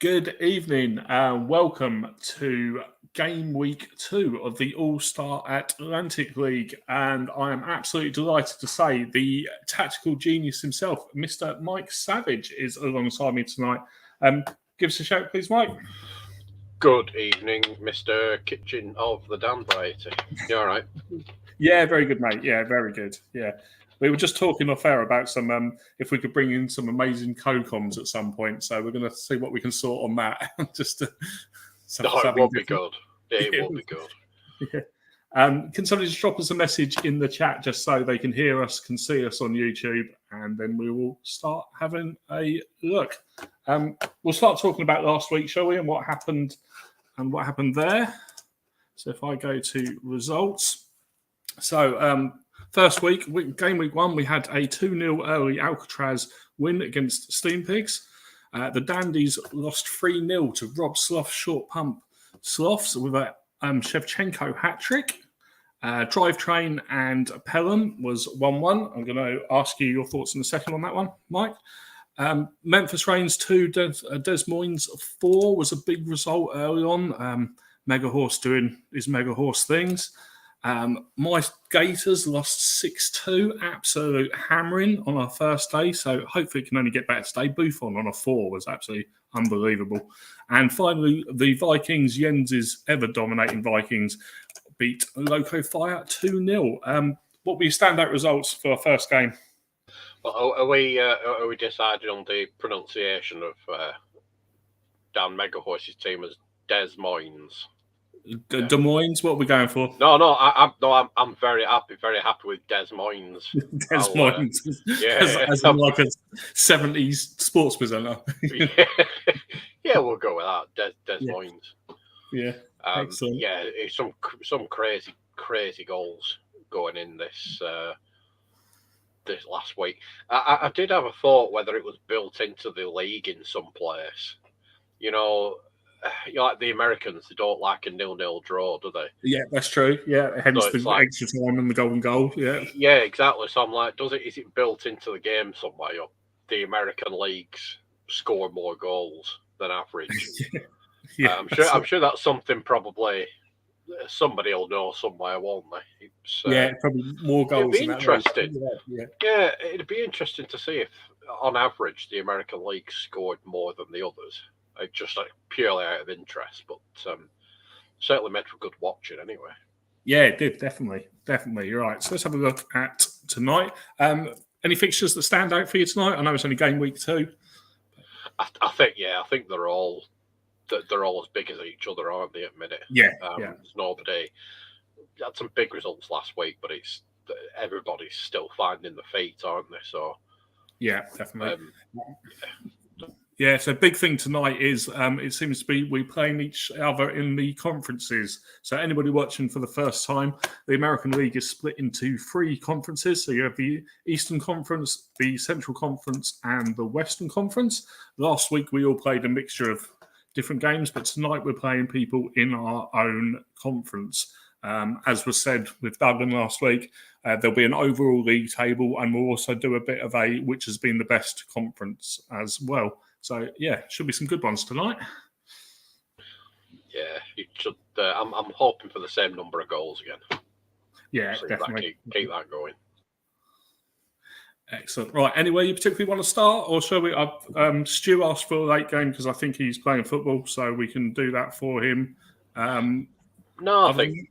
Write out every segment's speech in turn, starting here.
Good evening and welcome to game week 2 of the All-Star Atlantic League. And I am absolutely delighted to say the tactical genius himself, Mr. Mike Savage, is alongside me tonight. Give us a shout, please, Mike. Good evening, Mr. Kitchen of the Dan variety. You all right? Yeah, very good, mate. Yeah, very good. Yeah. We were just talking off air about some, if we could bring in some amazing co-coms at some point. So we're going to see what we can sort on that. Just to, it will be good. It will be good. Yeah. Can somebody just drop us a message in the chat just so they can hear us, can see us on YouTube, and then we will start having a look. We'll start talking about last week, shall we, and what happened there. So if I go to results. So first week, game week 1, we had a 2-0 early Alcatraz win against Steam Pigs. The Dandies lost 3-0 to Rob Sloth's short pump Sloths with a Shevchenko hat-trick. Drivetrain and Pelham was 1-1. I'm going to ask you your thoughts in a second on that one, Mike. Memphis Reigns 2, Des Moines 4 was a big result early on. Mega Horse doing his Mega Horse things. My Gators lost 6-2, absolute hammering on our first day. So hopefully it can only get better today. Buffon on a 4 was absolutely unbelievable. And finally, the Vikings, Jens's ever-dominating Vikings, beat Loco Fire 2-0. What were your standout results for our first game? Well, are we deciding on the pronunciation of Dan Megahorse's team as Des Moines? Des Moines, what are we going for? No, I'm very happy with Des Moines. Des Moines, as in like a 70s sports presenter. Yeah, we'll go with that. Des Moines. Yeah, excellent. Yeah, it's some crazy goals going in this last week. I did have a thought whether it was built into the league in some place. You know, like the Americans, they don't like a 0-0 draw, do they? Yeah, that's true. Yeah, hence so the extra time and the golden goal. Yeah, exactly. So I'm like, is it built into the game somewhere? Or the American leagues score more goals than average? Yeah, I'm sure that's something probably somebody will know somewhere, won't they? Probably more goals. It'd be interesting. Yeah, it'd be interesting to see if, on average, the American league scored more than the others. Just like purely out of interest, but certainly made for good watching anyway. Yeah, it did, definitely. You're right. So let's have a look at tonight. Any fixtures that stand out for you tonight? I know it's only game week 2. I think they're all as big as each other, aren't they? At minute, There's nobody. We had some big results last week, but it's everybody's still finding the feet, aren't they? So yeah, definitely. Yeah, so big thing tonight is it seems to be we playing each other in the conferences. So anybody watching for the first time, the American League is split into 3 conferences. So you have the Eastern Conference, the Central Conference, and the Western Conference. Last week we all played a mixture of different games, but tonight we're playing people in our own conference. As was said with Duggan last week, there'll be an overall league table, and we'll also do a bit of which has been the best conference as well. So, yeah, should be some good ones tonight. Yeah, it should. I'm hoping for the same number of goals again. Yeah, definitely. Keep that going. Excellent. Right, anywhere you particularly want to start? Or shall we? Stu asked for a late game because I think he's playing football, so we can do that for him. No, I think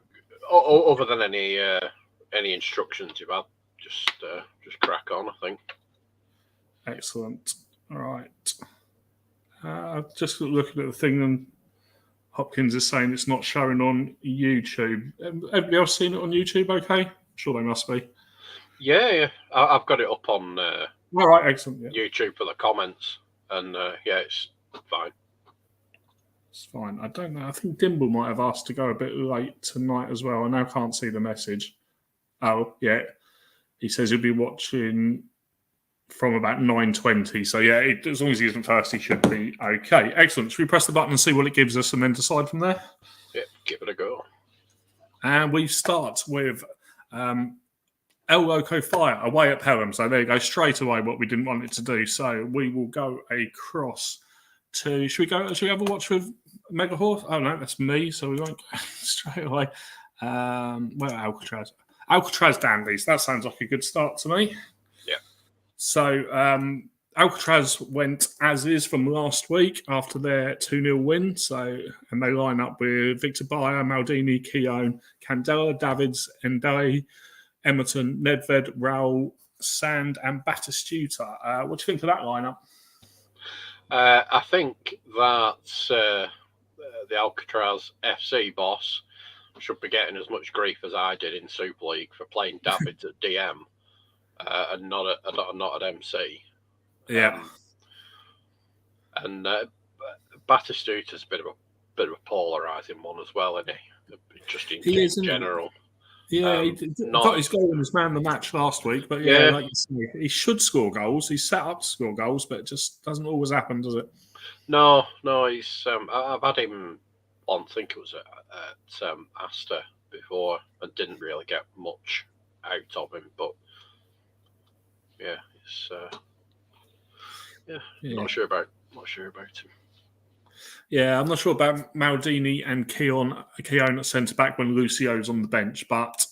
other than any instructions you've had, just crack on, I think. Excellent. All right. Just looking at the thing, and Hopkins is saying it's not showing on YouTube. Everybody else seen it on YouTube? Okay, I'm sure they must be. Yeah. I've got it up on all right, excellent. Yeah. YouTube for the comments, and it's fine. It's fine. I don't know. I think Dimble might have asked to go a bit late tonight as well. I now can't see the message. Oh, yeah. He says he'll be watching from about 9:20. So, yeah, as long as he isn't first, he should be okay. Excellent. Should we press the button and see what it gives us and then decide from there? Yeah, give it a go. And we start with El Loco Fire away at Pelham. So there you go, straight away what we didn't want it to do. So we will go across to. Should we have a watch with Mega Horse? Oh no, that's me, so we won't go straight away. Where Alcatraz? Alcatraz Dandies. That sounds like a good start to me. Yeah. So Alcatraz went as is from last week after their 2-0 win. And they line up with Victor Bayer, Maldini, Keown, Candela, Davids, Endai, Emerton, Nedved, Raul, Sand, and Batistuta. What do you think of that lineup? I think that the Alcatraz FC boss should be getting as much grief as I did in Super League for playing Davids at DM and not at MC. Yeah. And Batistuta's a bit of a polarising one as well, isn't he? Just in general. Yeah, he got his goal and was man of the match last week. But yeah, like you say, he should score goals. He's set up to score goals, but it just doesn't always happen, does it? No, he's. I've had him on. I think it was at Astor before, and didn't really get much out of him. But yeah, it's. Not sure about him. Yeah, I'm not sure about Maldini and Keown at centre back when Lucio's on the bench, but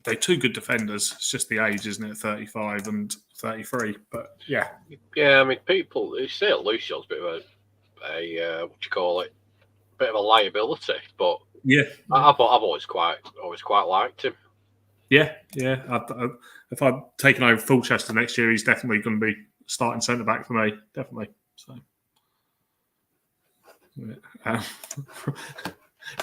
they're two good defenders. It's just the age, isn't it? 35 and 33. But yeah. Yeah, I mean, people they say Lucio's a bit of a what do you call it? Bit of a liability, but yeah, I've always quite liked him. Yeah. If I'd taken over Fulchester next year, he's definitely going to be starting centre back for me. Definitely. So.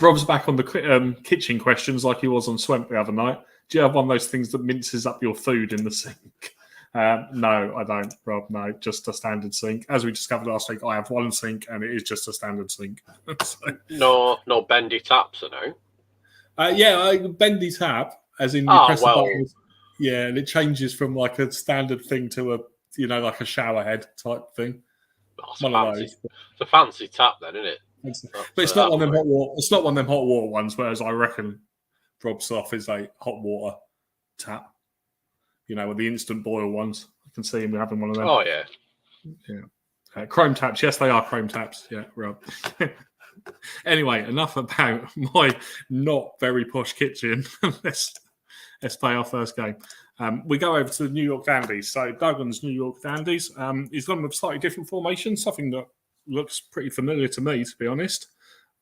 Rob's back on the kitchen questions like he was on Swemp the other night. Do you have one of those things that minces up your food in the sink? No, I don't, Rob. No, just a standard sink. As we discovered last week, I have one sink and it is just a standard sink. So. No bendy taps, no? Bendy tap, as in you press the button. Yeah, and it changes from like a standard thing to like a shower head type thing. One of those. It's a fancy tap, then, isn't it? But it's not one of them hot water. It's not one of them hot water ones. Whereas I reckon Rob's stuff is a hot water tap. With the instant boil ones. I can see him having one of them. Oh yeah. Chrome taps. Yes, they are chrome taps. Yeah, Rob. Anyway, enough about my not very posh kitchen. Let's play our first game. We go over to the New York Dandies. So Duggan's New York Dandies. He's gone with slightly different formation, something that looks pretty familiar to me, to be honest.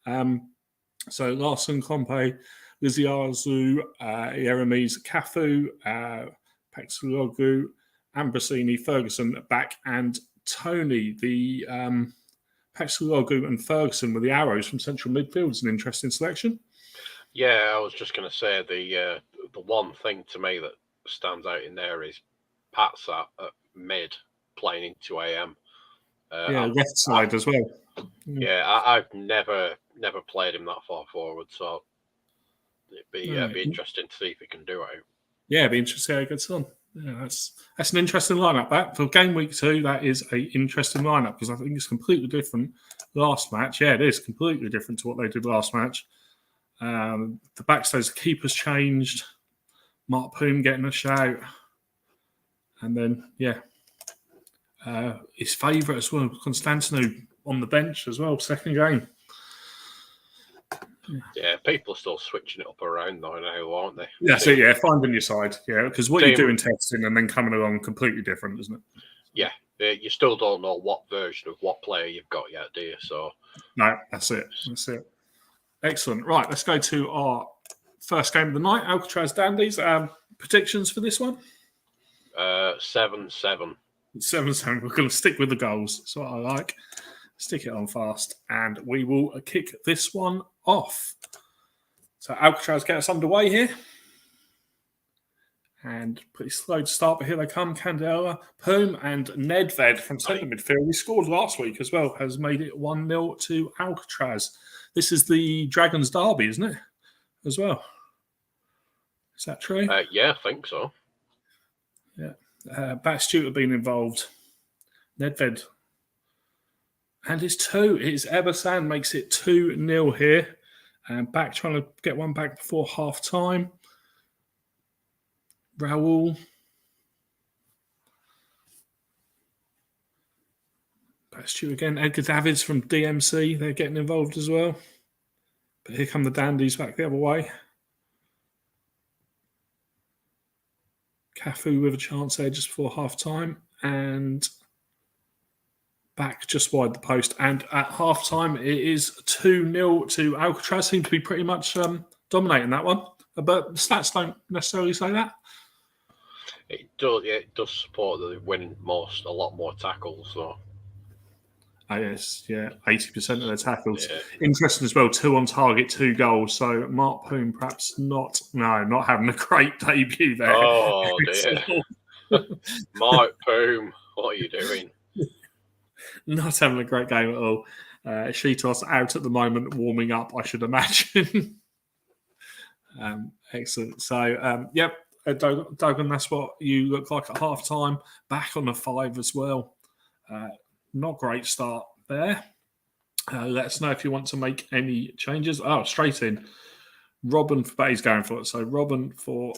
So Larson, Compe, Liziazu, Jeremies, Cafu, Paxulogu, Ambrosini, Ferguson back, and Tony. The Paxulogu and Ferguson with the arrows from central midfield is an interesting selection. Yeah, I was just going to say the one thing to me that stands out in there is Pat's at mid playing into AM. Left side as well. Yeah, I've never played him that far forward, so it'd be interesting to see if he can do it. Yeah, it'd be interesting to see how it gets on. Yeah, that's an interesting lineup. That for game week 2, that is an interesting lineup because I think it's completely different. Last match, it is completely different to what they did last match. The backstays keepers changed. Mark Poom getting a shout, and then his favourite as well, Constantino on the bench as well. Second game. Yeah, people are still switching it up around though now, aren't they? Yeah, finding your side. Yeah, because what you do in testing and then coming along completely different, isn't it? Yeah, you still don't know what version of what player you've got yet, do you? So no, that's it. Excellent. Right, let's go to our first game of the night, Alcatraz Dandies. Predictions for this one? 7-7. 7-7. We're going to stick with the goals. That's what I like. Stick it on fast. And we will kick this one off. So Alcatraz get us underway here. And pretty slow to start, but here they come. Candela, Poom, and Nedved from centre midfield. We scored last week as well, has made it 1-0 to Alcatraz. This is the Dragons derby, isn't it? As well. Is that true? Yeah, I think so. Yeah. Batstute have been involved. Nedved. And it's 2. It's Ebersan makes it 2-0 here. And back trying to get one back before half time. Raul. That's you again. Edgar Davids from DMC. They're getting involved as well. But here come the Dandies back the other way. Cafu with a chance there just before half time. And back just wide the post. And at half time, it is 2-0 to Alcatraz. Seem to be pretty much dominating that one. But the stats don't necessarily say that. It does. Yeah, it does support that they win a lot more tackles. So. Yes, yeah, 80% of their tackles. Yeah. Interesting as well, 2 on target, 2 goals. So Mark Poom perhaps not having a great debut there. Oh dear. Mark Poom, what are you doing? Not having a great game at all. Sheetos out at the moment, warming up, I should imagine. Excellent. So, yep, Duggan, that's what you look like at half time. Back on a 5 as well. Not great start there. Let us know if you want to make any changes. Oh, straight in. Robin, but he's going for it. So Robin for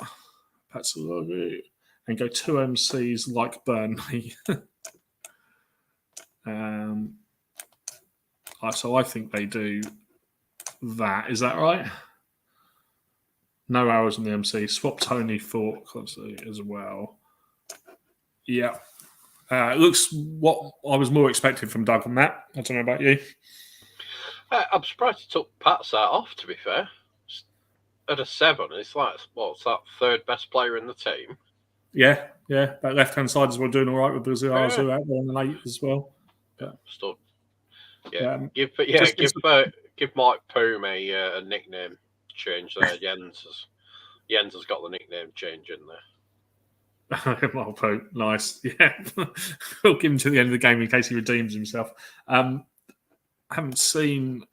Patsulogu and go 2 MCs like Burnley. So I think they do that. Is that right? No hours on the MC. Swap Tony for Closely as well. Yeah. It looks what I was more expecting from Doug on that. I don't know about you. I'm surprised he took Pat's out off, to be fair. At a 7, it's like, what's that, 3rd best player in the team? Yeah. That left-hand side is well doing all right with Brazil out there on an 8 as well. Yeah, still. Yeah, give Mike Poom a nickname change there. Jens has got the nickname change in there. Well, nice. Yeah. We'll give him to the end of the game in case he redeems himself. Haven't seen...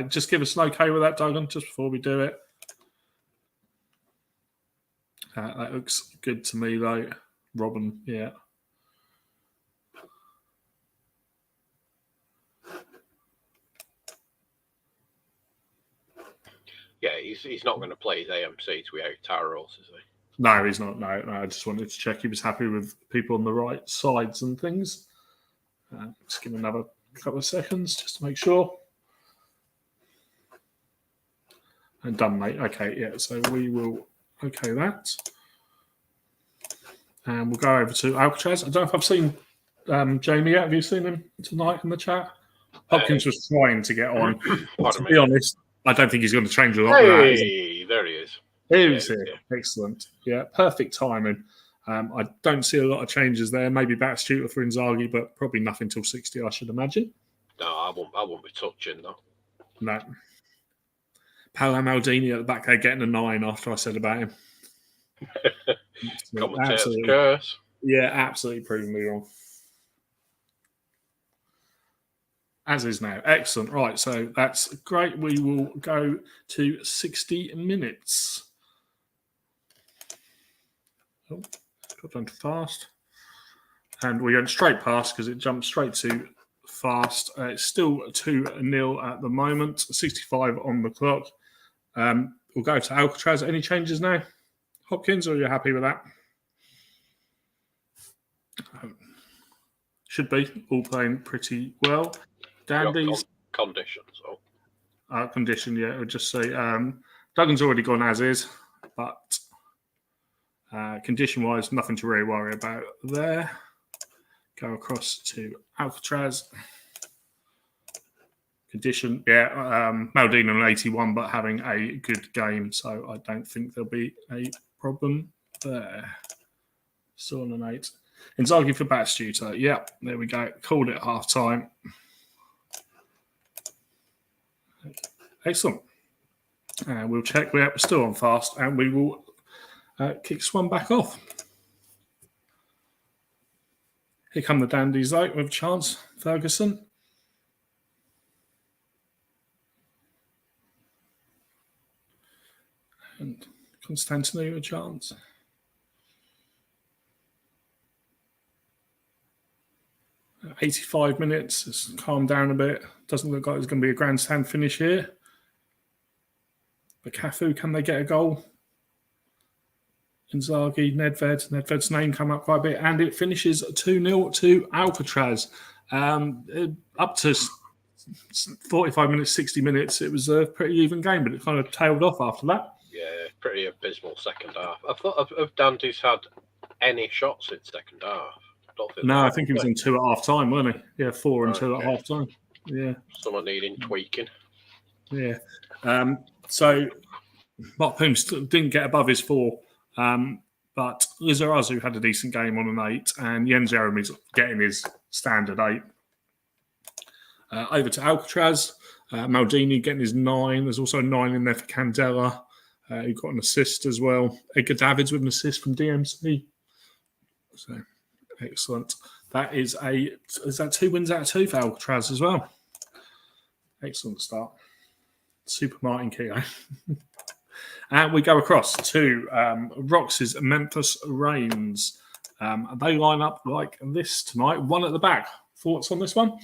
just give us an okay with that, Duggan, just before we do it. That looks good to me, though. Robin, yeah. Yeah, he's not going to play his AMC to be out Taros, is he? No, he's not. No, I just wanted to check he was happy with people on the right sides and things. Just give him another couple of seconds just to make sure. And done, mate. Okay, yeah, so we will okay that. And we'll go over to Alcatraz. I don't know if I've seen Jamie yet. Have you seen him tonight in the chat? Hopkins was trying to get on. To be honest, I don't think he's going to change a lot. Hey, there he is. Here he is. Excellent. Yeah, perfect timing. I don't see a lot of changes there. Maybe back shooter for Inzaghi, but probably nothing till 60, I should imagine. No, I won't be touching though. No. Paolo Maldini at the back there getting a 9 after I said about him. Commentator's curse. Yeah, absolutely proving me wrong. As is now. Excellent. Right, so that's great. We will go to 60 minutes. Oh, got down to fast. And we went straight past because it jumped straight to fast. It's still 2-0 at the moment. 65 on the clock. We'll go to Alcatraz. Any changes now, Hopkins, or are you happy with that? Should be. All playing pretty well. Dandies. Conditions. Condition, yeah. I would just say Duggan's already gone as is, but condition-wise, nothing to really worry about there. Go across to Alcatraz. Condition, yeah. Maldini on 81, but having a good game, so I don't think there'll be a problem there. Still on an 8. Inzaghi for Batstuta. Yep, there we go. Called it half time. Excellent. We'll check. We're still on fast, and we will kick Swan back off. Here come the Dandies, though, with a chance. Ferguson. And Constantino with a chance. At 85 minutes. It's calmed down a bit. Doesn't look like there's going to be a grandstand finish here. But Cafu, can they get a goal? Inzaghi, Nedved's name come up quite a bit, and it finishes 2-0 to Alcatraz. Up to 45 minutes, 60 minutes, it was a pretty even game, but it kind of tailed off after that. Yeah, pretty abysmal second half. I thought of Dandy's had any shots in second half. I think he was in 2 at half time, wasn't he? Yeah, 4 and 2 at half time. Yeah. Someone needing tweaking. Yeah. So Mark Poom didn't get above his 4, but Lizarazu had a decent game on an 8, and Jens Jeremy's getting his standard 8. Over to Alcatraz, Maldini getting his 9. There's also a 9 in there for Candela, who got an assist as well. Edgar Davids with an assist from DMC. So excellent. Is that 2 wins out of 2 for Alcatraz as well? Excellent start. Super Martin Keogh. And we go across to Rox's Memphis Reigns. They line up like this tonight. One at the back. Thoughts on this one?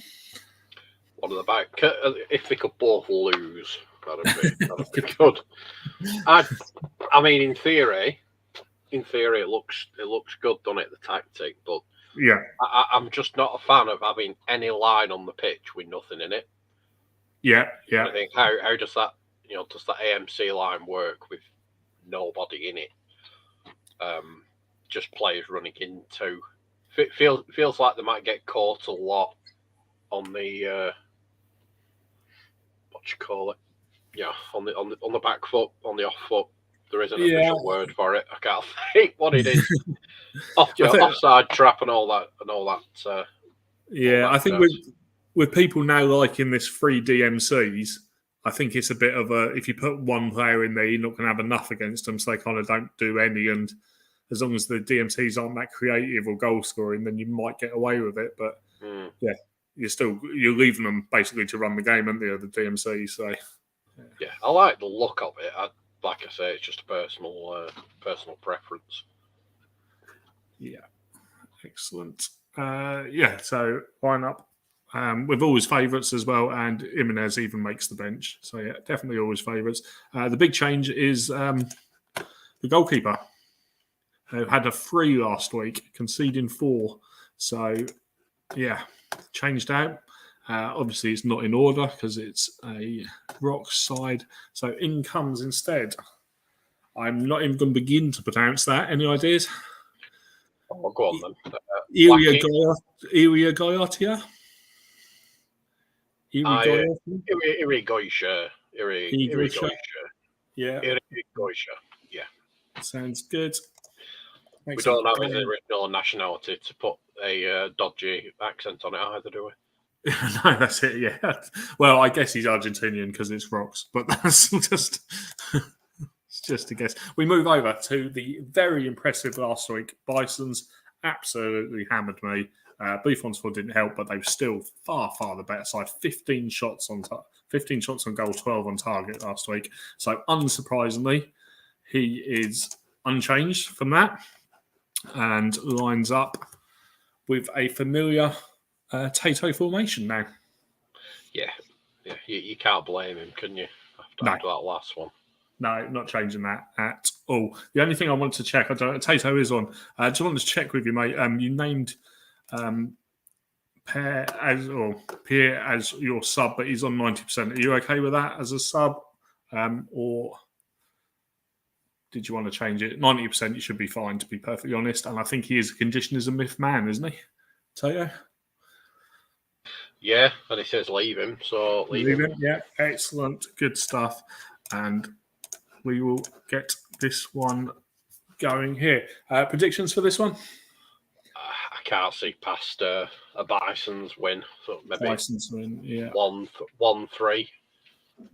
One at the back. If they could both lose, that'd be good. I mean, in theory, it looks good, doesn't it? The tactic, but yeah, I'm just not a fan of having any line on the pitch with nothing in it. Yeah. I think how does that does the AMC line work with nobody in it? Just players running into. Feels like they might get caught a lot on the what you call it? Yeah, on the back foot, on the off foot. There is an official word for it. I can't think what it is. Offside trap and all that. I think with people now liking this free DMCs, I think it's a bit of if you put one player in there, you're not going to have enough against them, so they kind of don't do any. And as long as the DMCs aren't that creative or goal scoring, then you might get away with it. But you're leaving them basically to run the game, aren't they, the DMC? So I like the look of it. Like I say, it's just a personal preference. Yeah, excellent. So line up. With all his favourites as well, and Jimenez even makes the bench. So, definitely all his favourites. The big change is the goalkeeper, who had a 3 last week, conceding 4. So, changed out. Obviously, it's not in order because it's a rock side. So, in comes instead. I'm not even going to begin to pronounce that. Any ideas? Oh, go on then. Iria Goyatia? Irigoysha. Yeah. Sounds good. We don't have his original nationality to put a dodgy accent on it either, do we? No, that's it, yeah. Well, I guess he's Argentinian because it's rocks, but that's just a guess. We move over to the very impressive last week. Bisons absolutely hammered me. Buffonsford didn't help, but they were still far, far the better side. 15 shots on goal, 12 on target last week. So, unsurprisingly, he is unchanged from that and lines up with a familiar Tato formation now. Yeah. You can't blame him, can you? After that last one. No, not changing that at all. The only thing I wanted to check, Tato is on. I just wanted to check with you, mate. You named Pierre as your sub, but he's on 90%. Are you okay with that as a sub? Or did you want to change it? 90% you should be fine, to be perfectly honest. And I think he is a condition as a myth man, isn't he? Tato? Yeah, and he says leave him, so leave him. Yeah, excellent. Good stuff. And we will get this one going here. Predictions for this one? I can't see past a Bison's win. So maybe Bison's win, yeah. 1-3.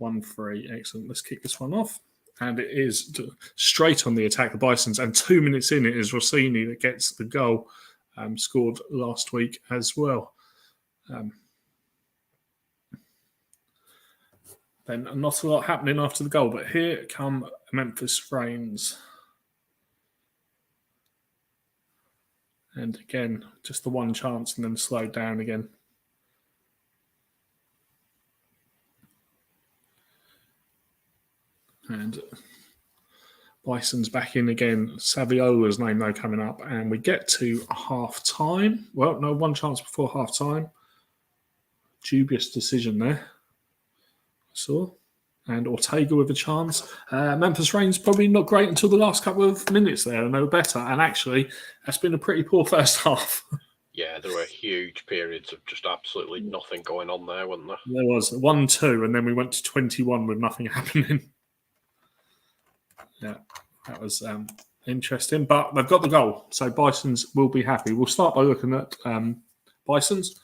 1-3, excellent. Let's kick this one off. And it is straight on the attack, the Bisons. And 2 minutes in, it is Rossini that gets the goal, scored last week as well. Then not a lot happening after the goal, but here come Memphis Reigns. And again, just the one chance and then slowed down again. And Bison's back in again. Saviola's name, though, coming up. And we get to half-time. Well, no, one chance before half-time. dubious decision there. I saw. And Ortega with a chance. Memphis Reigns probably not great until the last couple of minutes there, and they were better. And actually, that's been a pretty poor first half. Yeah, there were huge periods of just absolutely nothing going on there, wasn't there? There was 1-2, and then we went to 21 with nothing happening. Yeah, that was interesting. But they've got the goal, so Bisons will be happy. We'll start by looking at Bisons.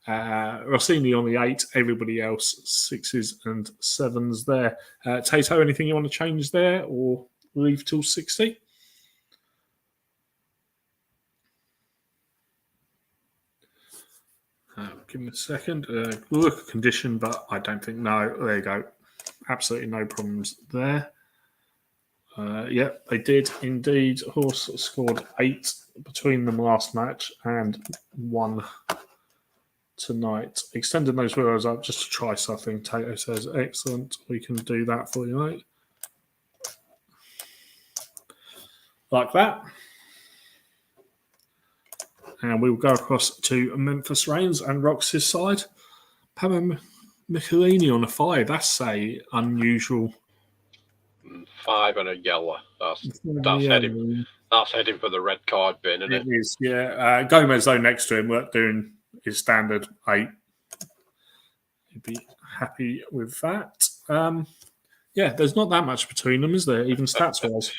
Rossini on the 8, everybody else 6s and 7s there. Tato, anything you want to change there or leave till 60? Give me a second. Look at condition, but I don't think no. There you go. Absolutely no problems there. They did indeed. Horse scored 8 between them last match and 1 tonight. Extending those wheels up just to try something. Tato says, excellent. We can do that for you, mate. Like that. And we will go across to Memphis Reigns and Rox's side. Pamo Michelini on a 5. That's a unusual. 5 and a yellow. That's heading for the red card bin, isn't it? It is, yeah. Gomez, though, next to him, doing his standard 8. He'd be happy with that. There's not that much between them, is there? Even stats-wise.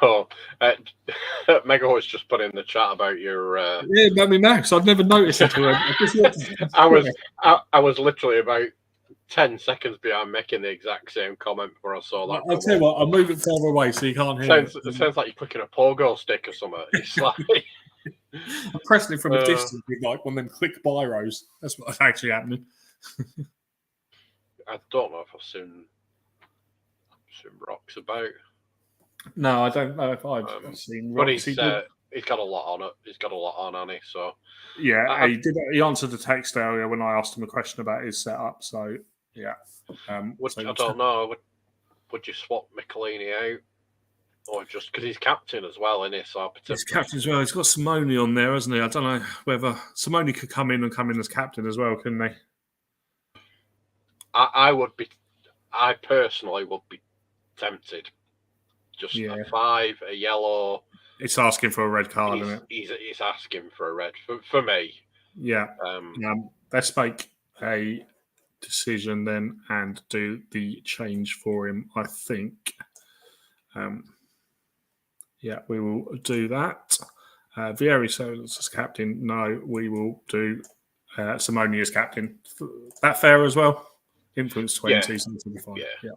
No. Mega was just put in the chat about your. Yeah, about me, Max. I'd never noticed it. I was literally about 10 seconds behind making the exact same comment before I saw that. I'll tell you what, I'll move it further away so you can't hear it. It sounds like you're clicking a pogo stick or something. It's like... I'm pressing it from a distance with like one of them click biros. That's what's actually happening. I don't know if I've seen Rocks about. No, I don't know if I've seen Rocks. But he's got a lot on it. He's got a lot on, hasn't he? So yeah, he did. He answered the text earlier when I asked him a question about his setup. So yeah, I don't know. Would you swap Michelini out, or just because he's captain as well, isn't he? So he's captain as well. He's got Simone on there, hasn't he? I don't know whether Simone could come in as captain as well, couldn't they? I personally would be tempted. Just a 5, a yellow. It's asking for a red card, isn't it? He's asking for a red for me. Yeah. Let's make a decision then and do the change for him, I think. We will do that. Vieri says as captain. No, we will do Simone as captain. That fair as well? Influence 20s and 25. Yeah.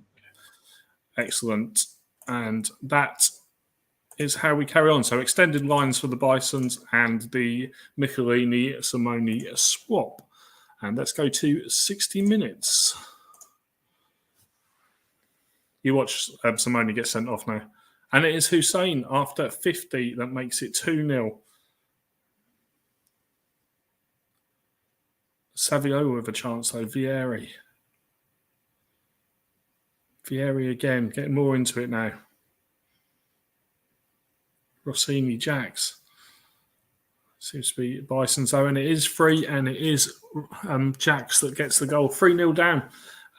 Excellent. And that is how we carry on. So extended lines for the Bisons and the Michelini-Simone swap. And let's go to 60 minutes. You watch Simone get sent off now. And it is Hussein after 50 that makes it 2-0. Savio with a chance though. Vieri again, getting more into it now. Rossini, Jax. Seems to be Bison's though, and it is free, and it is Jax that gets the goal. 3-0 down.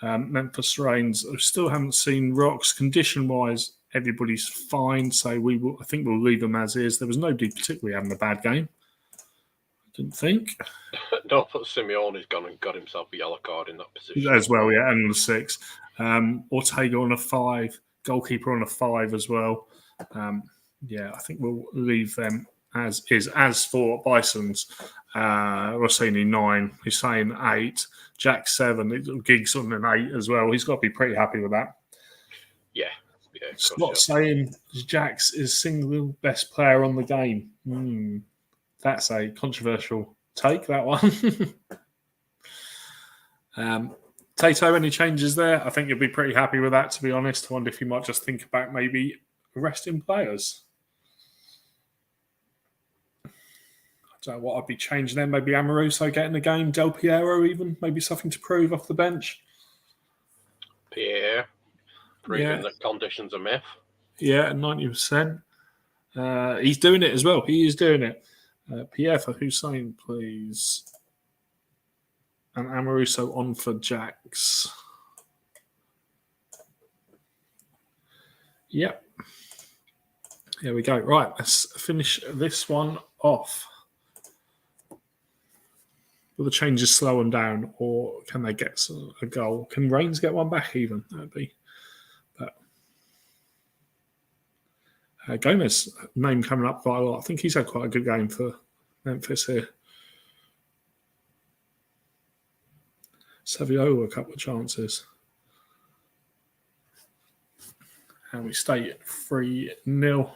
Memphis Reigns. I still haven't seen Rocks. Condition-wise, everybody's fine, so I think we'll leave them as is. There was nobody particularly having a bad game. I didn't think. No, but Simeone's gone and got himself a yellow card in that position. As well, yeah, and on the 6. Ortega on a 5. Goalkeeper on a 5 as well. I think we'll leave them as is. As for Bison's, Rossini 9, Hussein 8, Jack 7, Giggs on an 8 as well. He's got to be pretty happy with that. Yeah. Scott saying Jax is single best player on the game. That's a controversial take, that one. Tato, any changes there? I think you'll be pretty happy with that, to be honest. I wonder if you might just think about maybe resting players. I don't know what I'd be changing there. Maybe Amoruso getting the game, Del Piero even. Maybe something to prove off the bench. Pierre. Proving that conditions are myth. Yeah, 90%. He's doing it as well. He is doing it. Pierre for Hussein, please. And Amoruso on for Jax. Yep. Here we go. Right, let's finish this one off. Will the changes slow them down, or can they get a goal? Can Reigns get one back even? That'd be. But Gomez, name coming up quite a lot. I think he's had quite a good game for Memphis here. Saviola, a couple of chances. And we stay at 3-0.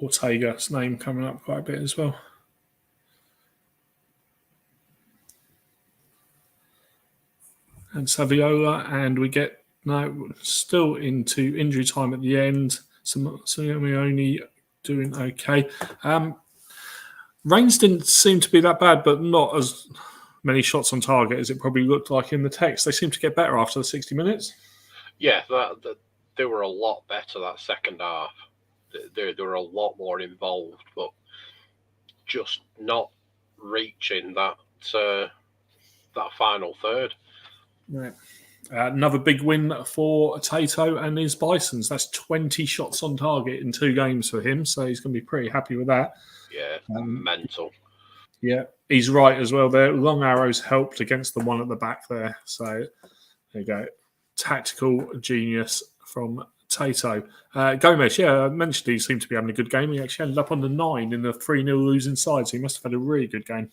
Ortega's name coming up quite a bit as well. And Saviola, and we get still into injury time at the end. Simeone doing okay. Reigns didn't seem to be that bad, but not as many shots on target as it probably looked like in the text. They seemed to get better after the 60 minutes. Yeah, they were a lot better that second half. They were a lot more involved, but just not reaching that final third. Right. Another big win for Tato and his Bisons. That's 20 shots on target in 2 games for him, so he's going to be pretty happy with that. Yeah, mental. Yeah, he's right as well there. Long arrows helped against the one at the back there. So there you go. Tactical genius from Tato. Gomez, yeah, I mentioned he seemed to be having a good game. He actually ended up on the 9 in the 3-0 losing side, so he must have had a really good game.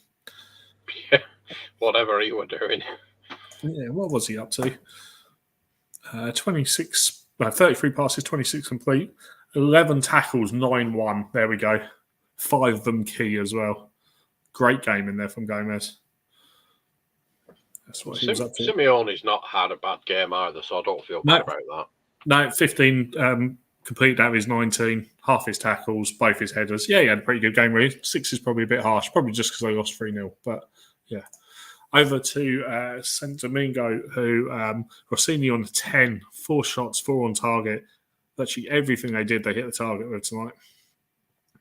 Yeah, whatever he was doing. Yeah, what was he up to? 33 passes, 26 complete, 11 tackles, 9-1. There we go. 5 of them key as well. Great game in there from Gomez. That's what he was up to. Simeone's not had a bad game either, so I don't feel bad about that. No, 15 completed out of his 19, half his tackles, both his headers. Yeah, he had a pretty good game, really. 6 is probably a bit harsh, probably just because they lost 3-0. But, yeah. Over to St. Domingo, who Rossini on 10, 4 shots, 4 on target. Virtually everything they did, they hit the target with tonight.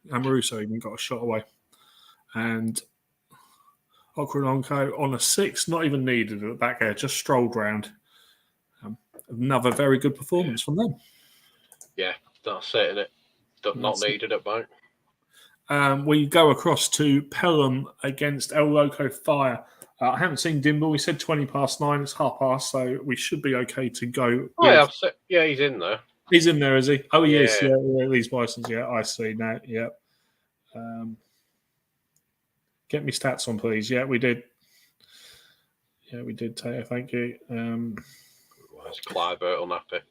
Amoruso even got a shot away. And Okrononko on a 6, not even needed at the back there, just strolled round. Another very good performance from them. Yeah, that's it, isn't it? Not needed at back. We go across to Pelham against El Loco Fire. I haven't seen Dimble. We said 20 past 9. It's half past, so we should be okay to go. Oh, yeah, he's in there. He's in there, is he? Oh, he is. Yeah, these Bisons. Yeah, I see now. Yeah. Get me stats on, please. Yeah, we did. Yeah, we did, Taylor. Thank you. It's Clive unhappy.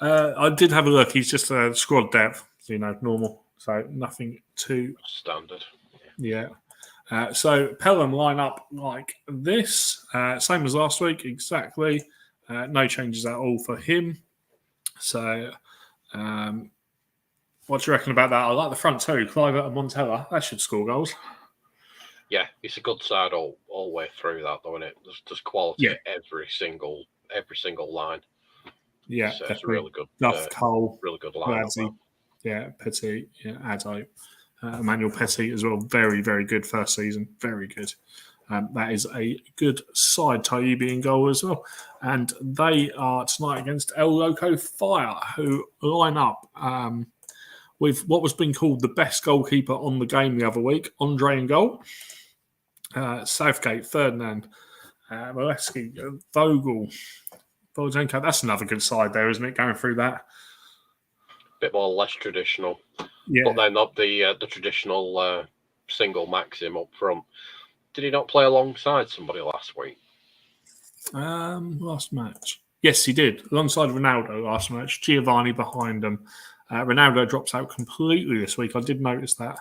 I did have a look. He's just squad depth, normal. So nothing too standard. Yeah. So Pelham line up like this. Same as last week, exactly. No changes at all for him. So what do you reckon about that? I like the front two, Clive and Montella. That should score goals. Yeah, it's a good side all the way through that, though, isn't it? There's quality at every single line. Yeah, so it's really good. Duff, Cole, really good line. Yeah, Petty, Addo, Emmanuel Petty as well. Very, very good first season. Very good. That is a good side. Taibbi in goal as well. And they are tonight against El Loco Fire, who line up with what was being called the best goalkeeper on the game the other week, Andre in goal. Southgate, Ferdinand, Molesky, Vogel, Volchenko. That's another good side there, isn't it? Going through that. Bit more less traditional. Yeah. But they're not the traditional single Maxim up front. Did he not play alongside somebody last week? Last match. Yes, he did. Alongside Ronaldo last match. Giovanni behind him. Ronaldo drops out completely this week. I did notice that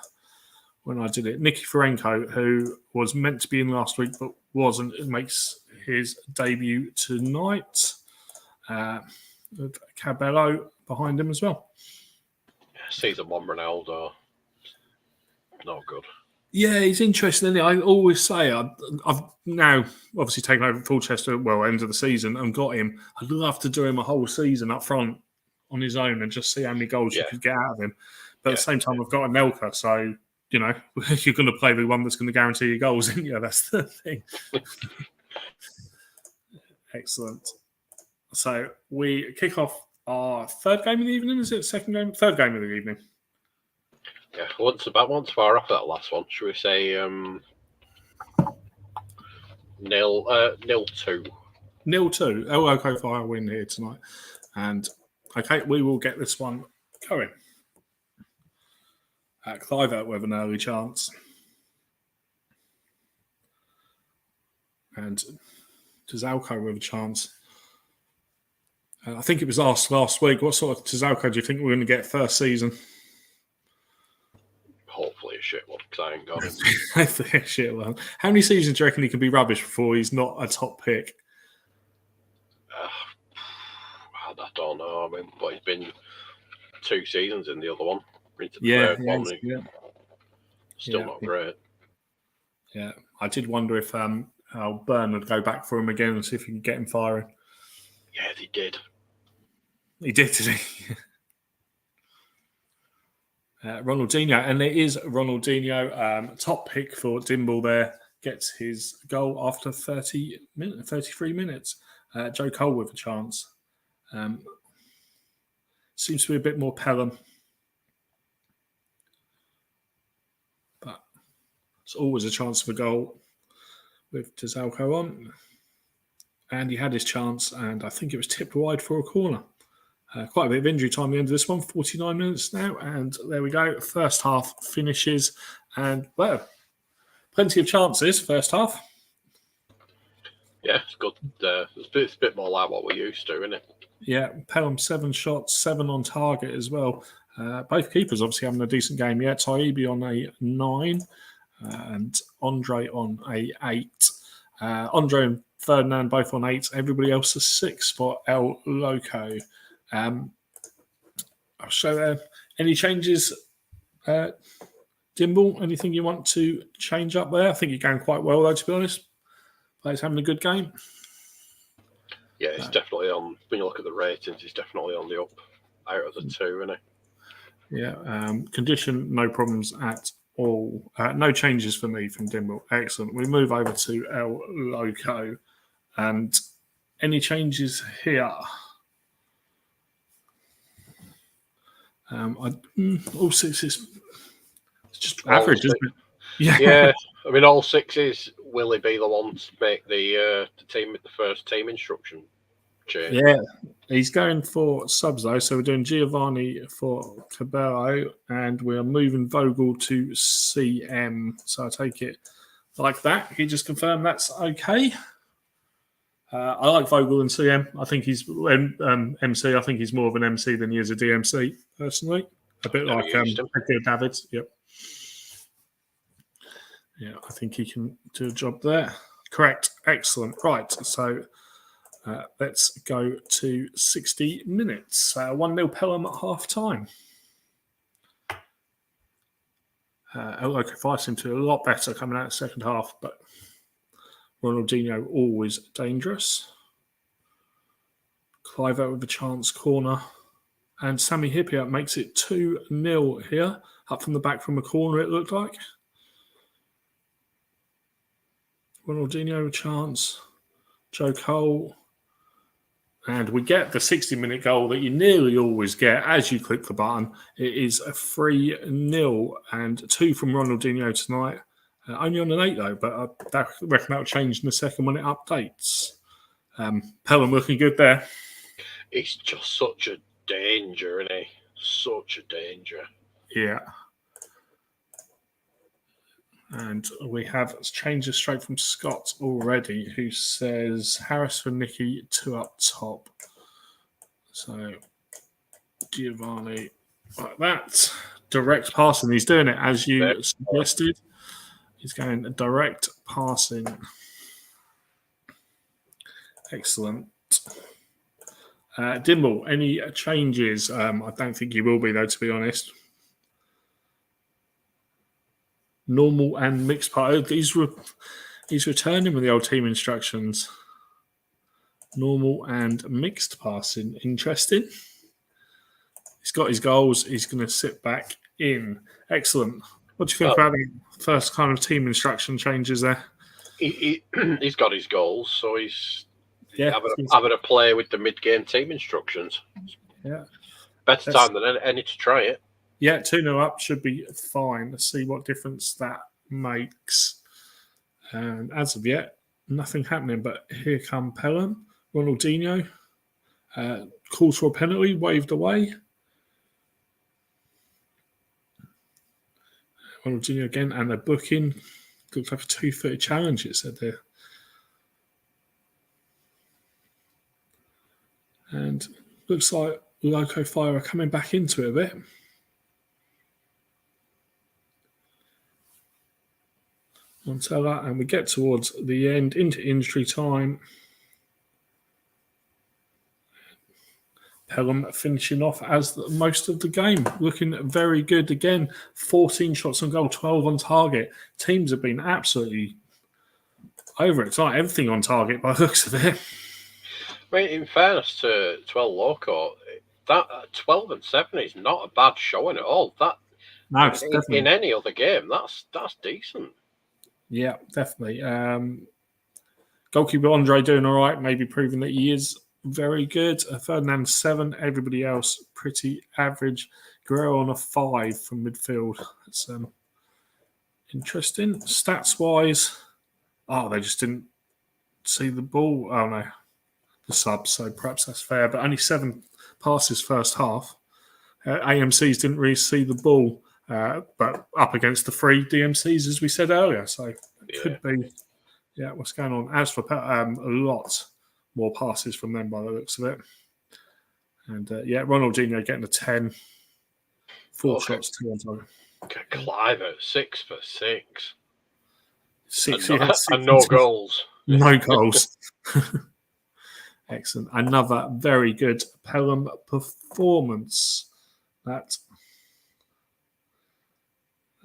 when I did it. Nicky Ferenko, who was meant to be in last week but wasn't, makes his debut tonight. Cabello behind him as well. Season 1 Ronaldo. Not good. Yeah, he's interesting, isn't he? I always say I've now obviously taken over Fulchester, end of the season, and got him. I'd love to do him a whole season up front on his own and just see how many goals you could get out of him. But at the same time, I've got Anelka, so you're going to play the one that's going to guarantee your goals, isn't you? That's the thing. Excellent. So we kick off our third game of the evening. Is it second game? Third game of the evening. Yeah, once far off that last one. Should we say 0-2? 0-2. Oh, okay, fire win here tonight. And okay, we will get this one going. Clive with an early chance. And Tazalco with a chance. I think it was asked last week, what sort of Tazalco do you think we're going to get first season? Hopefully a shit one, because I ain't got it. Hopefully a shit one. How many seasons do you reckon he can be rubbish before he's not a top pick? I don't know. I mean, but he's been 2 seasons in the other one. Into the third one. Still not great. Yeah, I did wonder if Burn would go back for him again and see if he could get him firing. Yeah, he did. He did, didn't he? Ronaldinho, and it is Ronaldinho, top pick for Dimble there, gets his goal after 33 minutes. Joe Cole with a chance. Seems to be a bit more Pelham. But it's always a chance for a goal with Tazalco on. And he had his chance, and I think it was tipped wide for a corner. Quite a bit of injury time at the end of this one, 49 minutes now, and there we go. First half finishes, and, well, plenty of chances first half. Yeah, it's good. It's a bit more like what we're used to, isn't it? Yeah, Pelham 7 shots, 7 on target as well. Both keepers obviously having a decent game yet. Taibbi on a 9 and Andre on a 8. Andre and Ferdinand both on 8. Everybody else a 6 for El Loco. I'll show any changes, Dimble? Anything you want to change up there? I think you're going quite well, though, to be honest. Players having a good game. Yeah, it's definitely on. When you look at the ratings, he's definitely on the up out of the 2, isn't he? Yeah. Condition, no problems at all. No changes for me from Dimble. Excellent. We move over to El Loco. And any changes here? All 6 is just average, isn't it? Yeah. I mean, all 6s. Will he be the one to make the team with the first team instruction change? Yeah, he's going for subs though. So we're doing Giovanni for Cabello, and we're moving Vogel to CM. So I take it like that. Can you just confirm that's okay? I like Vogel and CM. I think he's MC. I think he's more of an MC than he is a DMC personally. A bit like Davids. Yep. Yeah, I think he can do a job there. Correct. Excellent. Right. So let's go to 60 minutes. 1-0 Pelham at half time. LOK5 seemed to do a lot better coming out of the second half, but Ronaldinho always dangerous. Clive out with a chance corner. And Sammy Hippier makes it 2-0 here. Up from the back from a corner, it looked like. Ronaldinho a chance. Joe Cole. And we get the 60-minute goal that you nearly always get as you click the button. It is a 3-0 and 2 from Ronaldinho tonight. Only on an 8 though, but I reckon that'll change in the second when it updates. Pelham looking good there. It's just such a danger, isn't he? Such a danger. Yeah. And we have changes straight from Scott already, who says Harris for Nicky, 2 up top. So Giovanni like that. Direct passing. He's doing it as you suggested. He's going direct passing. Excellent. Dimble, any changes? I don't think you will be, though, to be honest. Normal and mixed part. He's returning with the old team instructions. Normal and mixed passing. Interesting. He's got his goals. He's going to sit back in. Excellent. What do you think about the first kind of team instruction changes there? He's got his goals, so he's having a play with the mid-game team instructions. Yeah. Better time than any to try it. Yeah, 2-0 up should be fine. Let's see what difference that makes. And as of yet, nothing happening. But here come Pelham, Ronaldinho. Calls for a penalty, waved away. Ronaldinho again, and they're booking. Looks like a 2-footed challenge, it said there. And looks like Loco Fire are coming back into it a bit. Montella, and we get towards the end, into injury time. Pelham finishing off as most of the game, looking very good again. 14 shots on goal, 12 on target. Teams have been absolutely overexcited. Everything on target by the looks of it. I mean, in fairness to 12 Loco, that 12 and 7 is not a bad showing at all. In any other game, that's decent. Yeah, definitely. Goalkeeper Andre doing all right, maybe proving that he is very good. Ferdinand 7, everybody else pretty average. Guerrero on a 5 from midfield. That's interesting. Stats wise, they just didn't see the ball. Oh no, the subs. So perhaps that's fair. But only 7 passes first half. AMCs didn't really see the ball, but up against the 3 DMCs as we said earlier. So it could be. Yeah, what's going on? As for a lot more passes from them by the looks of it. And Ronaldinho getting a 10. 4 shots, 2 on target. Okay, Clive at 6 for 6. 6 and no goals. No goals. Excellent. Another very good Pelham performance. That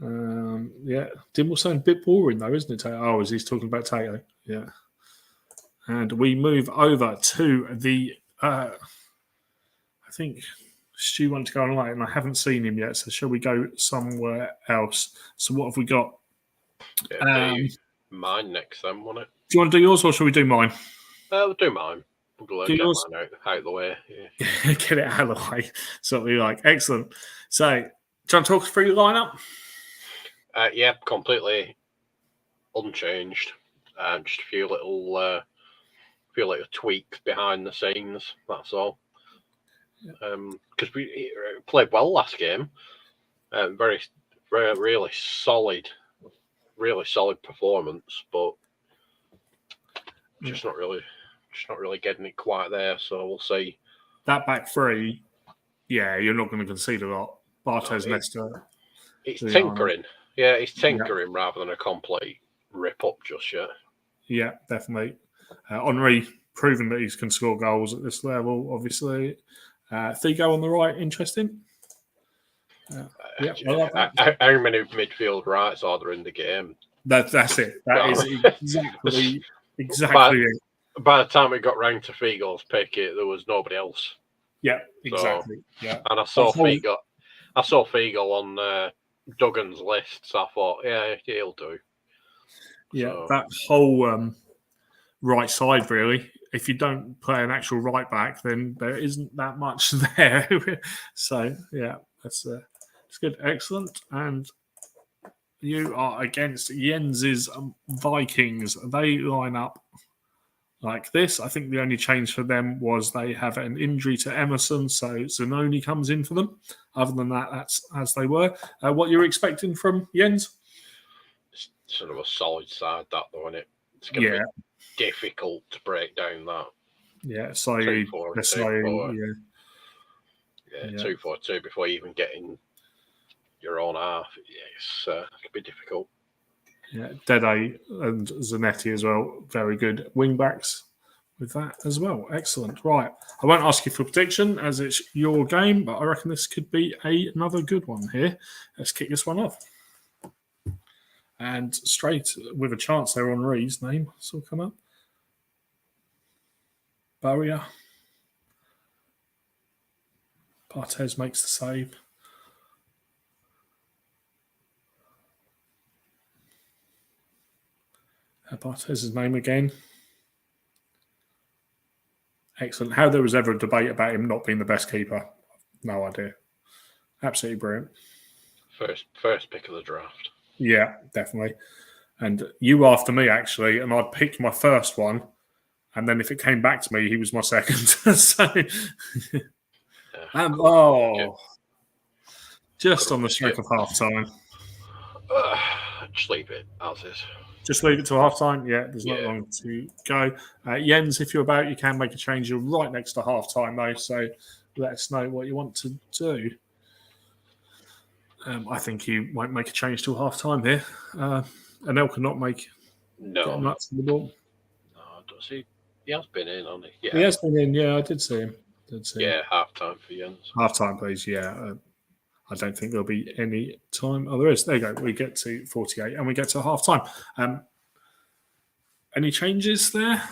Dimmelson, a bit boring though, isn't it, Tato? Oh, as he's talking about Tato. Yeah. And we move over to the I think Stu wanted to go online and I haven't seen him yet, so shall we go somewhere else? So what have we got? Mine next then, won't it? Do you want to do yours or shall we do mine? We'll do mine. We'll get mine out of the way. Yeah. Get it out of the way. That's what we like. Excellent. So, do you want to talk us through the lineup? Completely unchanged. Just a few little tweaks behind the scenes. That's all. Because we played well last game. Very, very, really solid performance, but just not really getting it quite there. So we'll see. That back 3, you're not going to concede a lot. Bartos, Nesta. It's tinkering. Yeah, it's tinkering rather than a complete rip up just yet. Yeah, definitely. Henri proving that he can score goals at this level, obviously. Thigo on the right, interesting. I like that. How many midfield rights are there in the game? That's it. That is exactly it. By the time we got round to Figo's pick, there was nobody else. Yeah, exactly. And I saw Figo on Duggan's list, so I thought, he'll do. Yeah, that whole right side, really. If you don't play an actual right back, then there isn't that much there. So, that's good. Excellent. And you are against Jens's Vikings. They line up like this. I think the only change for them was they have an injury to Emerson, so Zanoni comes in for them. Other than that, that's as they were. What you're expecting from Jens? It's sort of a solid side, that though, isn't it? It's going to be difficult to break down that. Yeah, so 2-4-2. 2-4-2 before you even get in your own half. It could be difficult. Yeah, Dede and Zanetti as well. Very good wing backs with that as well. Excellent. Right. I won't ask you for prediction as it's your game, but I reckon this could be another good one here. Let's kick this one off. And straight with a chance there, Henri's name will come up. Barrier. Barthez makes the save. Barthez' name again. Excellent. How there was ever a debate about him not being the best keeper, no idea. Absolutely brilliant. First pick of the draft. Yeah, definitely. And you after me, actually, and I'd picked my first one, and then if it came back to me, he was my second. So, just on the stroke of half time. Just leave it as is. Just leave it to half time. Yeah, there's not long to go. Jens, if you're about, you can make a change. You're right next to half time, though, so let us know what you want to do. I think you won't make a change till half time here. Anelka not make nuts in the ball. No, does he? He has been in, hasn't he? Yeah. He has been in, yeah, I did see him. Half time for Jens. Half time, please, yeah. I don't think there'll be any time. Oh, there is. There you go. We get to 48 and we get to half time. Any changes there?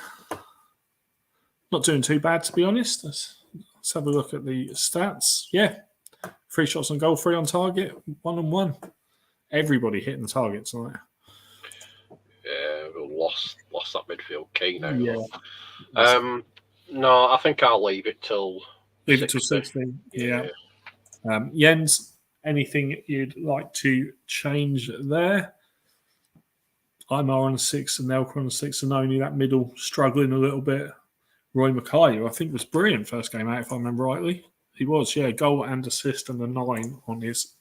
Not doing too bad, to be honest. Let's have a look at the stats. Yeah. 3 shots on goal, 3 on target, 1 on 1. Everybody hitting the target tonight. Yeah, we lost that midfield key now. Yeah. No, I think I'll leave it till 16. Yeah. Jens, anything you'd like to change there? I'm on 6 and Nelka on 6 and only that middle struggling a little bit. Roy Mackay, who I think was brilliant first game out, if I remember rightly. He was, yeah, goal and assist and a 9 on his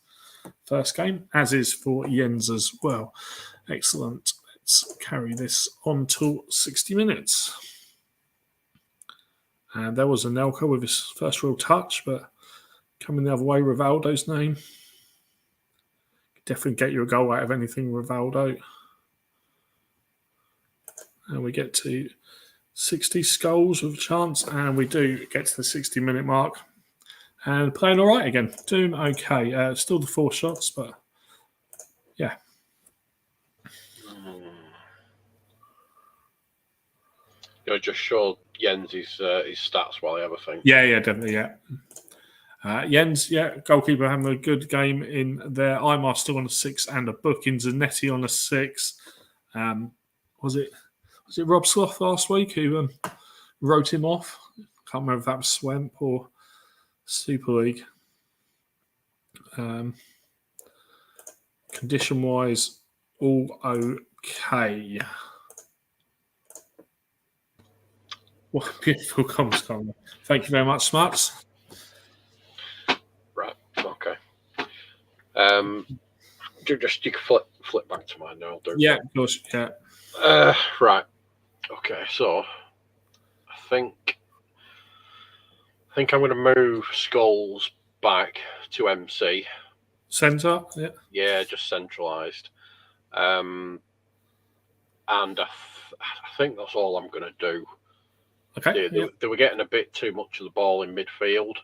first game, as is for Jens as well. Excellent. Let's carry this on to 60 minutes. And there was Anelka with his first real touch, but coming the other way, Rivaldo's name. Definitely get you a goal out of anything, Rivaldo. And we get to 60 skulls with a chance, and we do get to the 60-minute mark. And playing all right again. Doing okay. Still the 4 shots, but yeah. You'll just show Jens his stats while I have a think. Yeah, definitely, yeah. Jens, goalkeeper having a good game in there. Imar still on a 6 and a booking. Zanetti on a 6. Was it Rob Sloth last week who wrote him off? Can't remember if that was Swamp or Super League. Condition-wise, all okay. What a beautiful comments, Conor. Thank you very much, Smarts. Right, okay. You can flip back to mine now. Yeah, of course, yeah. Right. Okay, so I think I'm going to move Skulls back to MC. Centre, yeah. Yeah, just centralised. And I think that's all I'm going to do. Okay. They were getting a bit too much of the ball in midfield,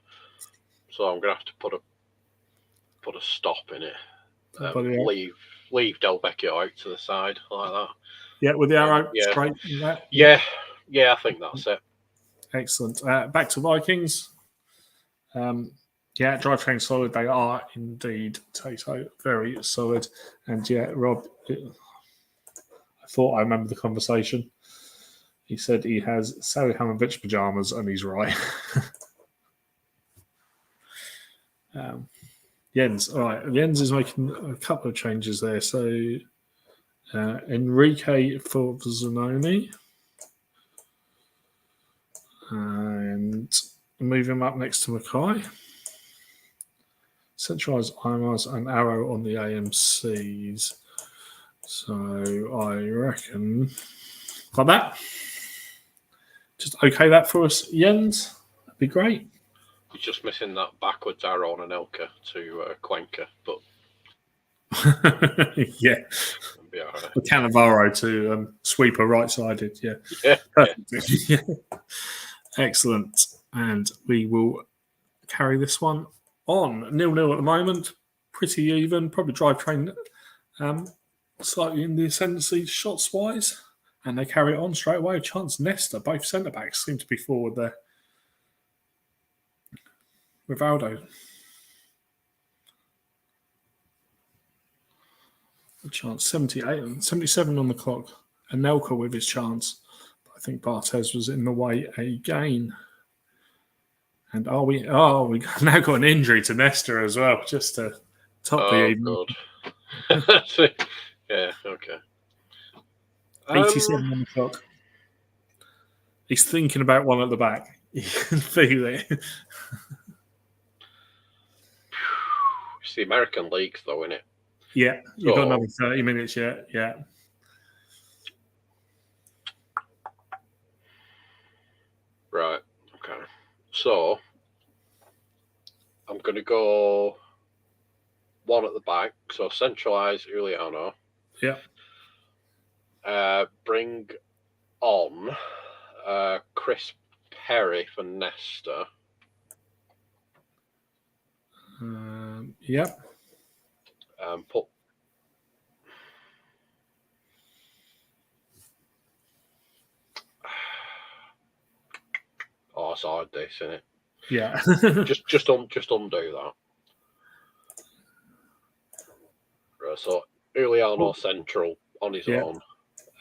so I'm going to have to put a stop in it. Leave Del Vecchio out to the side like that. Yeah, with the arrow straight. Yeah, I think that's it. Excellent. Back to Vikings. Drivetrain solid. They are indeed, Tato. Very solid. And yeah, Rob, I thought I remember the conversation. He said he has Salihamidzic pajamas, and he's right. Jens. All right. Jens is making a couple of changes there. So Enrique for Zanoni. And move him up next to Mackay. Centralise IMARs and Arrow on the AMCs. So I reckon like that. Just okay that for us, Jens. That'd be great. He's just missing that backwards arrow on Anelka to Cuenca, but yeah. Be all right. The Cannavaro to sweeper right-sided, yeah. Perfect. Yeah. Excellent. And we will carry this one on. 0-0 at the moment. Pretty even. Probably drivetrain slightly in the ascendancy shots-wise. And they carry it on straight away. Chance Nesta, both centre-backs seem to be forward there. Rivaldo. A chance, 78, 77 on the clock. Anelka with his chance. But I think Barthez was in the way again. And we now got an injury to Nesta as well, just to top the evening. God. Yeah, okay. 87 on the clock. He's thinking about one at the back. You can feel it. It's the American leagues, though, isn't it? Yeah, you've got another 30 minutes yet. Yeah. Right. Okay. So I'm going to go one at the back. So centralise Giuliano. Yeah. Bring on Chris Perry for Nesta. Yep. Put it's hard this, isn't it? Yeah. just undo that. Right, so Giuliano central on his own.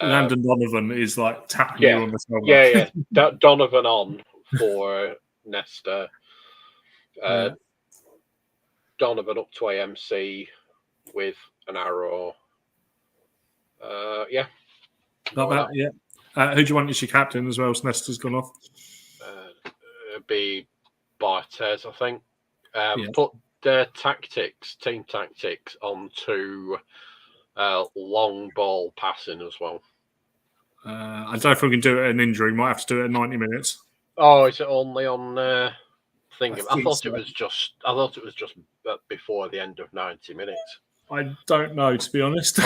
Landon Donovan is like tapping you on the shoulder. Yeah. Donovan on for Nesta. Donovan up to AMC with an arrow. Like that, yeah. Who do you want as your captain as well as Nesta's gone off? It'd be Barthez, I think. Put their team tactics onto long ball passing as well. I don't know if we can do it at an injury. Might have to do it at 90 minutes. Oh, is it only on thing? I thought it was just before the end of 90 minutes. I don't know, to be honest.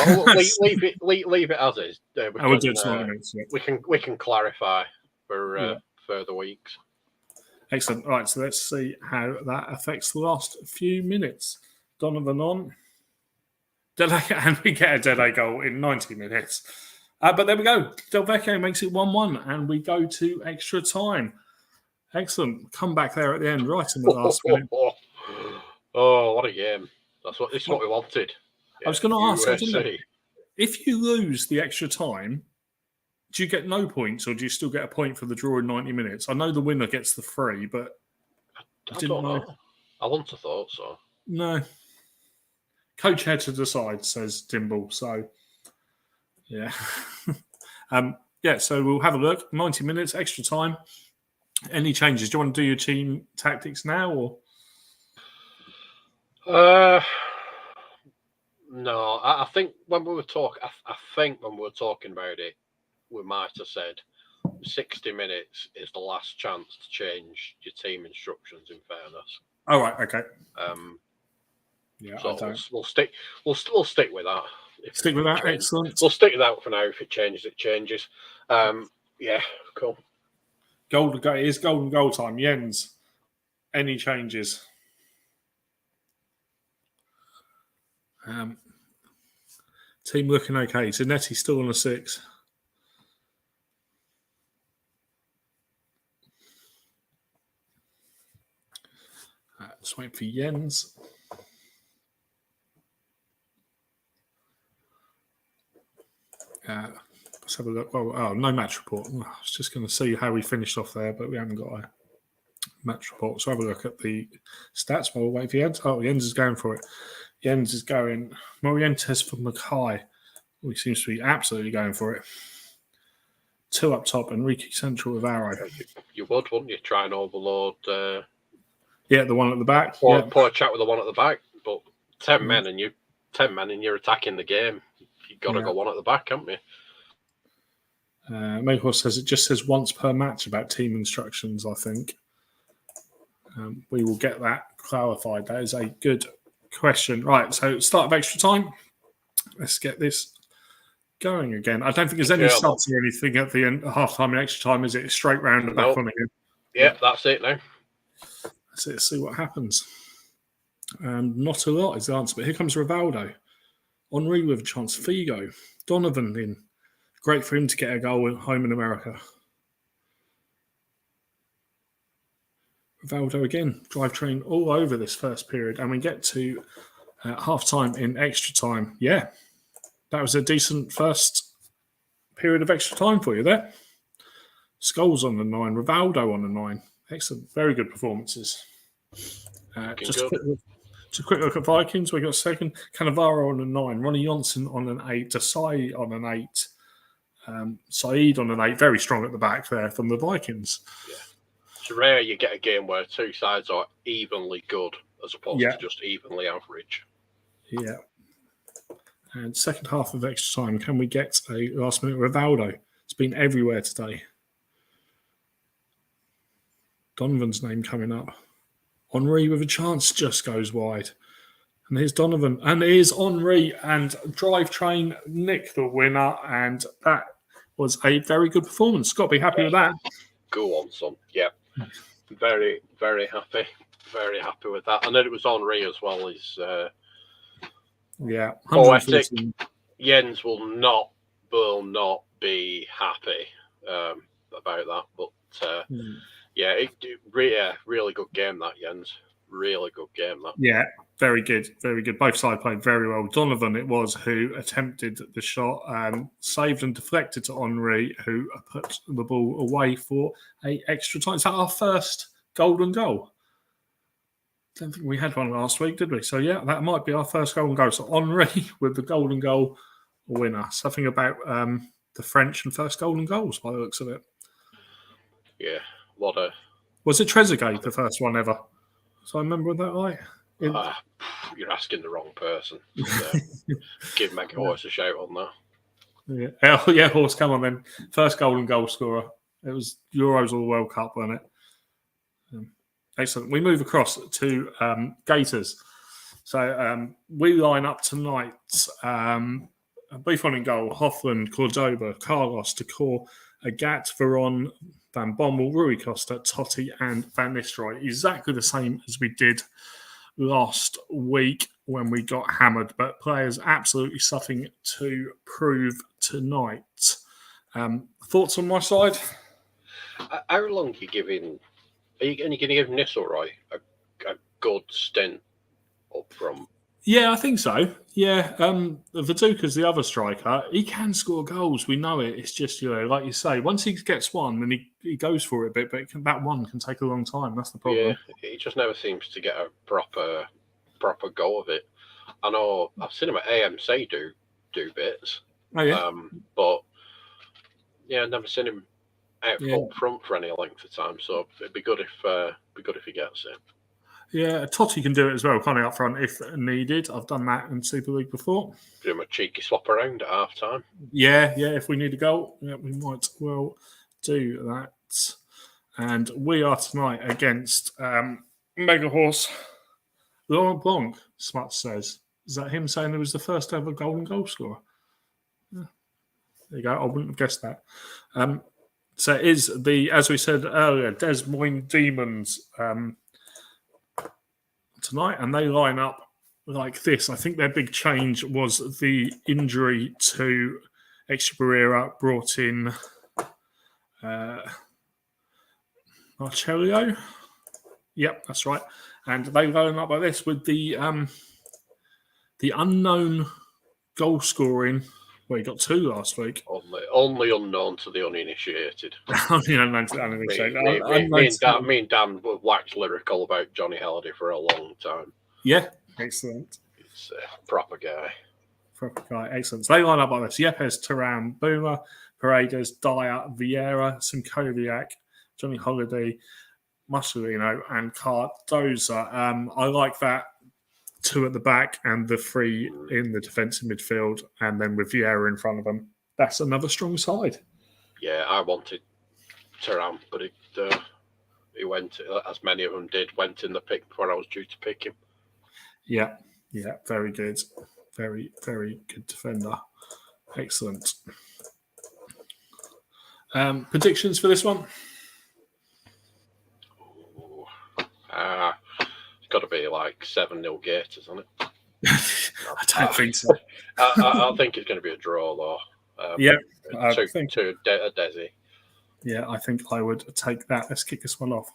Leave it as is. We'll do it 90 minutes. Yeah. We can clarify for further weeks. Excellent. Right, so let's see how that affects the last few minutes. Donovan on. And we get a Dede goal in 90 minutes. But there we go. Del Vecchio makes it 1-1, and we go to extra time. Excellent. Come back there at the end, right in the last minute. Oh, what a game. This is what we wanted. I was going to ask, if you lose the extra time, do you get no points, or do you still get a point for the draw in 90 minutes? I know the winner gets the free, but I don't know. I wouldn't have thought so. No. Coach had to decide, says Dimble. So, yeah. So we'll have a look. 90 minutes, extra time. Any changes? Do you want to do your team tactics now, or? No. I think when we were talking, about it, we might have said 60 minutes is the last chance to change your team instructions. In fairness. Oh right, okay. So we'll stick with that. Stick with that. Excellent. We'll stick with that for now. If it changes, it changes. Yeah, cool. It is golden goal time. Jens, any changes? Team looking okay. Zanetti still on a 6. Just wait for Jens. Let's have a look. No match report. I was just going to see how we finished off there, but we haven't got a match report. So have a look at the stats while we wait for Jens. Oh, Jens is going for it. Jens is going. Morientes for Mackay. He seems to be absolutely going for it. 2 up top, Enrique central with arrow. You would, wouldn't you? Try and overload. The one at the back. Poor chat with the one at the back, but 10 men and you're attacking the game. You've got to go one at the back, haven't you? Mayhor says it just says once per match about team instructions, I think. We will get that clarified. That is a good question. Right, so start of extra time. Let's get this going again. I don't think there's any subs or anything at the end, half time and extra time, is it? Straight round and back on again. Yeah, that's it now. Let's see what happens. Not a lot is the answer, but here comes Rivaldo. Henri with a chance. Figo. Donovan in. Great for him to get a goal home in America. Rivaldo again. Drivetrain all over this first period. And we get to half time in extra time. Yeah, that was a decent first period of extra time for you there. Scholes on the 9, Rivaldo on the 9. Excellent. Very good performances. Just a quick look at Vikings. We got second. Cannavaro on a 9. Ronnie Johnson on an 8. Desai on an 8. Saeed on an 8. Very strong at the back there from the Vikings. Yeah. It's rare you get a game where two sides are evenly good as opposed to just evenly average. Yeah. And second half of extra time, can we get a last minute Rivaldo? It's been everywhere today. Donovan's name coming up. Henri with a chance just goes wide. And here's Donovan. And here's Henri. And Drivetrain Nick the winner. And that was a very good performance. Got to be happy with that. Go on, son. Yeah. Very, very happy. Very happy with that. And then it was Henri as well. He's poetic. Jens will not be happy about that. But really good game that, Jens. Really good game that. Yeah, very good, very good. Both sides played very well. Donovan it was who attempted the shot, saved and deflected to Henri, who put the ball away for a extra time. Is that our first golden goal? Don't think we had one last week, did we? So yeah, that might be our first golden goal. So Henri with the golden goal winner. Something about the French and first golden goals by the looks of it. Yeah, was it Trezeguet the first one ever? So I remember that right. You're asking the wrong person. Give Mega Horse a shout on that. Yeah, Horse, come on then. First golden goal scorer. It was Euros or World Cup, wasn't it? Excellent. We move across to Gators. So we line up tonight. Buffon in goal, Hoffman, Cordoba, Carlos, Decor, Agat, Veron, Van Bommel, Rui Costa, Totti, and Van Nistelrooy. Exactly the same as we did last week when we got hammered, but players absolutely something to prove tonight. Thoughts on my side? How long are you giving? Are you going to give Nistelrooy a good stint up front? Yeah, I think so. Yeah, Viduka's the other striker. He can score goals. We know it. It's just, like you say, once he gets one, then he goes for it a bit, but that one can take a long time. That's the problem. Yeah, he just never seems to get a proper go of it. I know I've seen him at AMC do bits. Oh, yeah. But yeah, I've never seen him out up front for any length of time. So it'd be good if he gets it. Yeah, Totti can do it as well, can't he, up front if needed. I've done that in Super League before. Give him a cheeky swap around at half time. Yeah, if we need a goal, we might well do that. And we are tonight against Mega Horse Laurent Blanc, Smuts says. Is that him saying he was the first ever golden goal scorer? Yeah. There you go. I wouldn't have guessed that. So it is as we said earlier, Des Moines Demons tonight, and they line up like this. I think their big change was the injury to Echevarria brought in Marcello. Yep, that's right. And they line up like this with the unknown goal scoring. Well, he got 2 last week. Only unknown to the uninitiated. Only unknown to the uninitiated. Me and Dan were wax lyrical about Johnny Halliday for a long time. Yeah, excellent. He's a proper guy. Proper guy, excellent. So they line up like this. Yepes, Turan, Boomer, Paredes, Dyer, Vieira, Simkoviak, Johnny Holiday, Mussolino, and Cardoza. I like that. 2 at the back and the 3 in the defensive midfield, and then with Vieira in front of them. That's another strong side. Yeah, I wanted Turan, but he went, as many of them did, went in the pick before I was due to pick him. Yeah, very good. Very, very good defender. Excellent. Predictions for this one? It's got to be like 7-0 Gators, isn't it? I don't think so. I think it's going to be a draw, though. I think to a Desi. Yeah, I think I would take that. Let's kick this one off.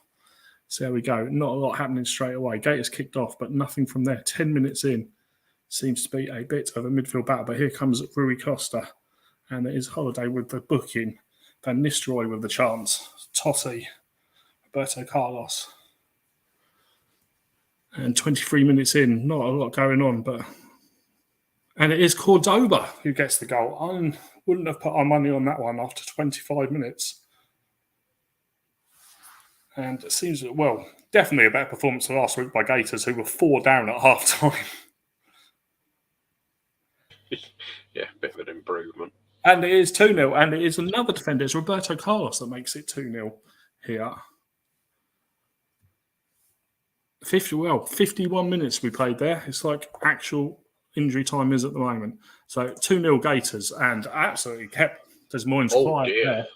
So there we go. Not a lot happening straight away. Gators kicked off, but nothing from there. 10 minutes in. Seems to be a bit of a midfield battle. But here comes Rui Costa. And it is Holiday with the booking. Van Nistelrooy with the chance. Totti. Roberto Carlos. And 23 minutes in, not a lot going on, but... And it is Cordoba who gets the goal. I wouldn't have put our money on that one after 25 minutes. And it seems, well, definitely a better performance than last week by Gators, who were 4 down at half-time. Yeah, a bit of an improvement. And it is 2-0, and it is another defender. It's Roberto Carlos that makes it 2-0 here. 51 minutes we played there. It's like actual injury time is at the moment. So 2-0 Gators, and absolutely kept Des Moines quiet there.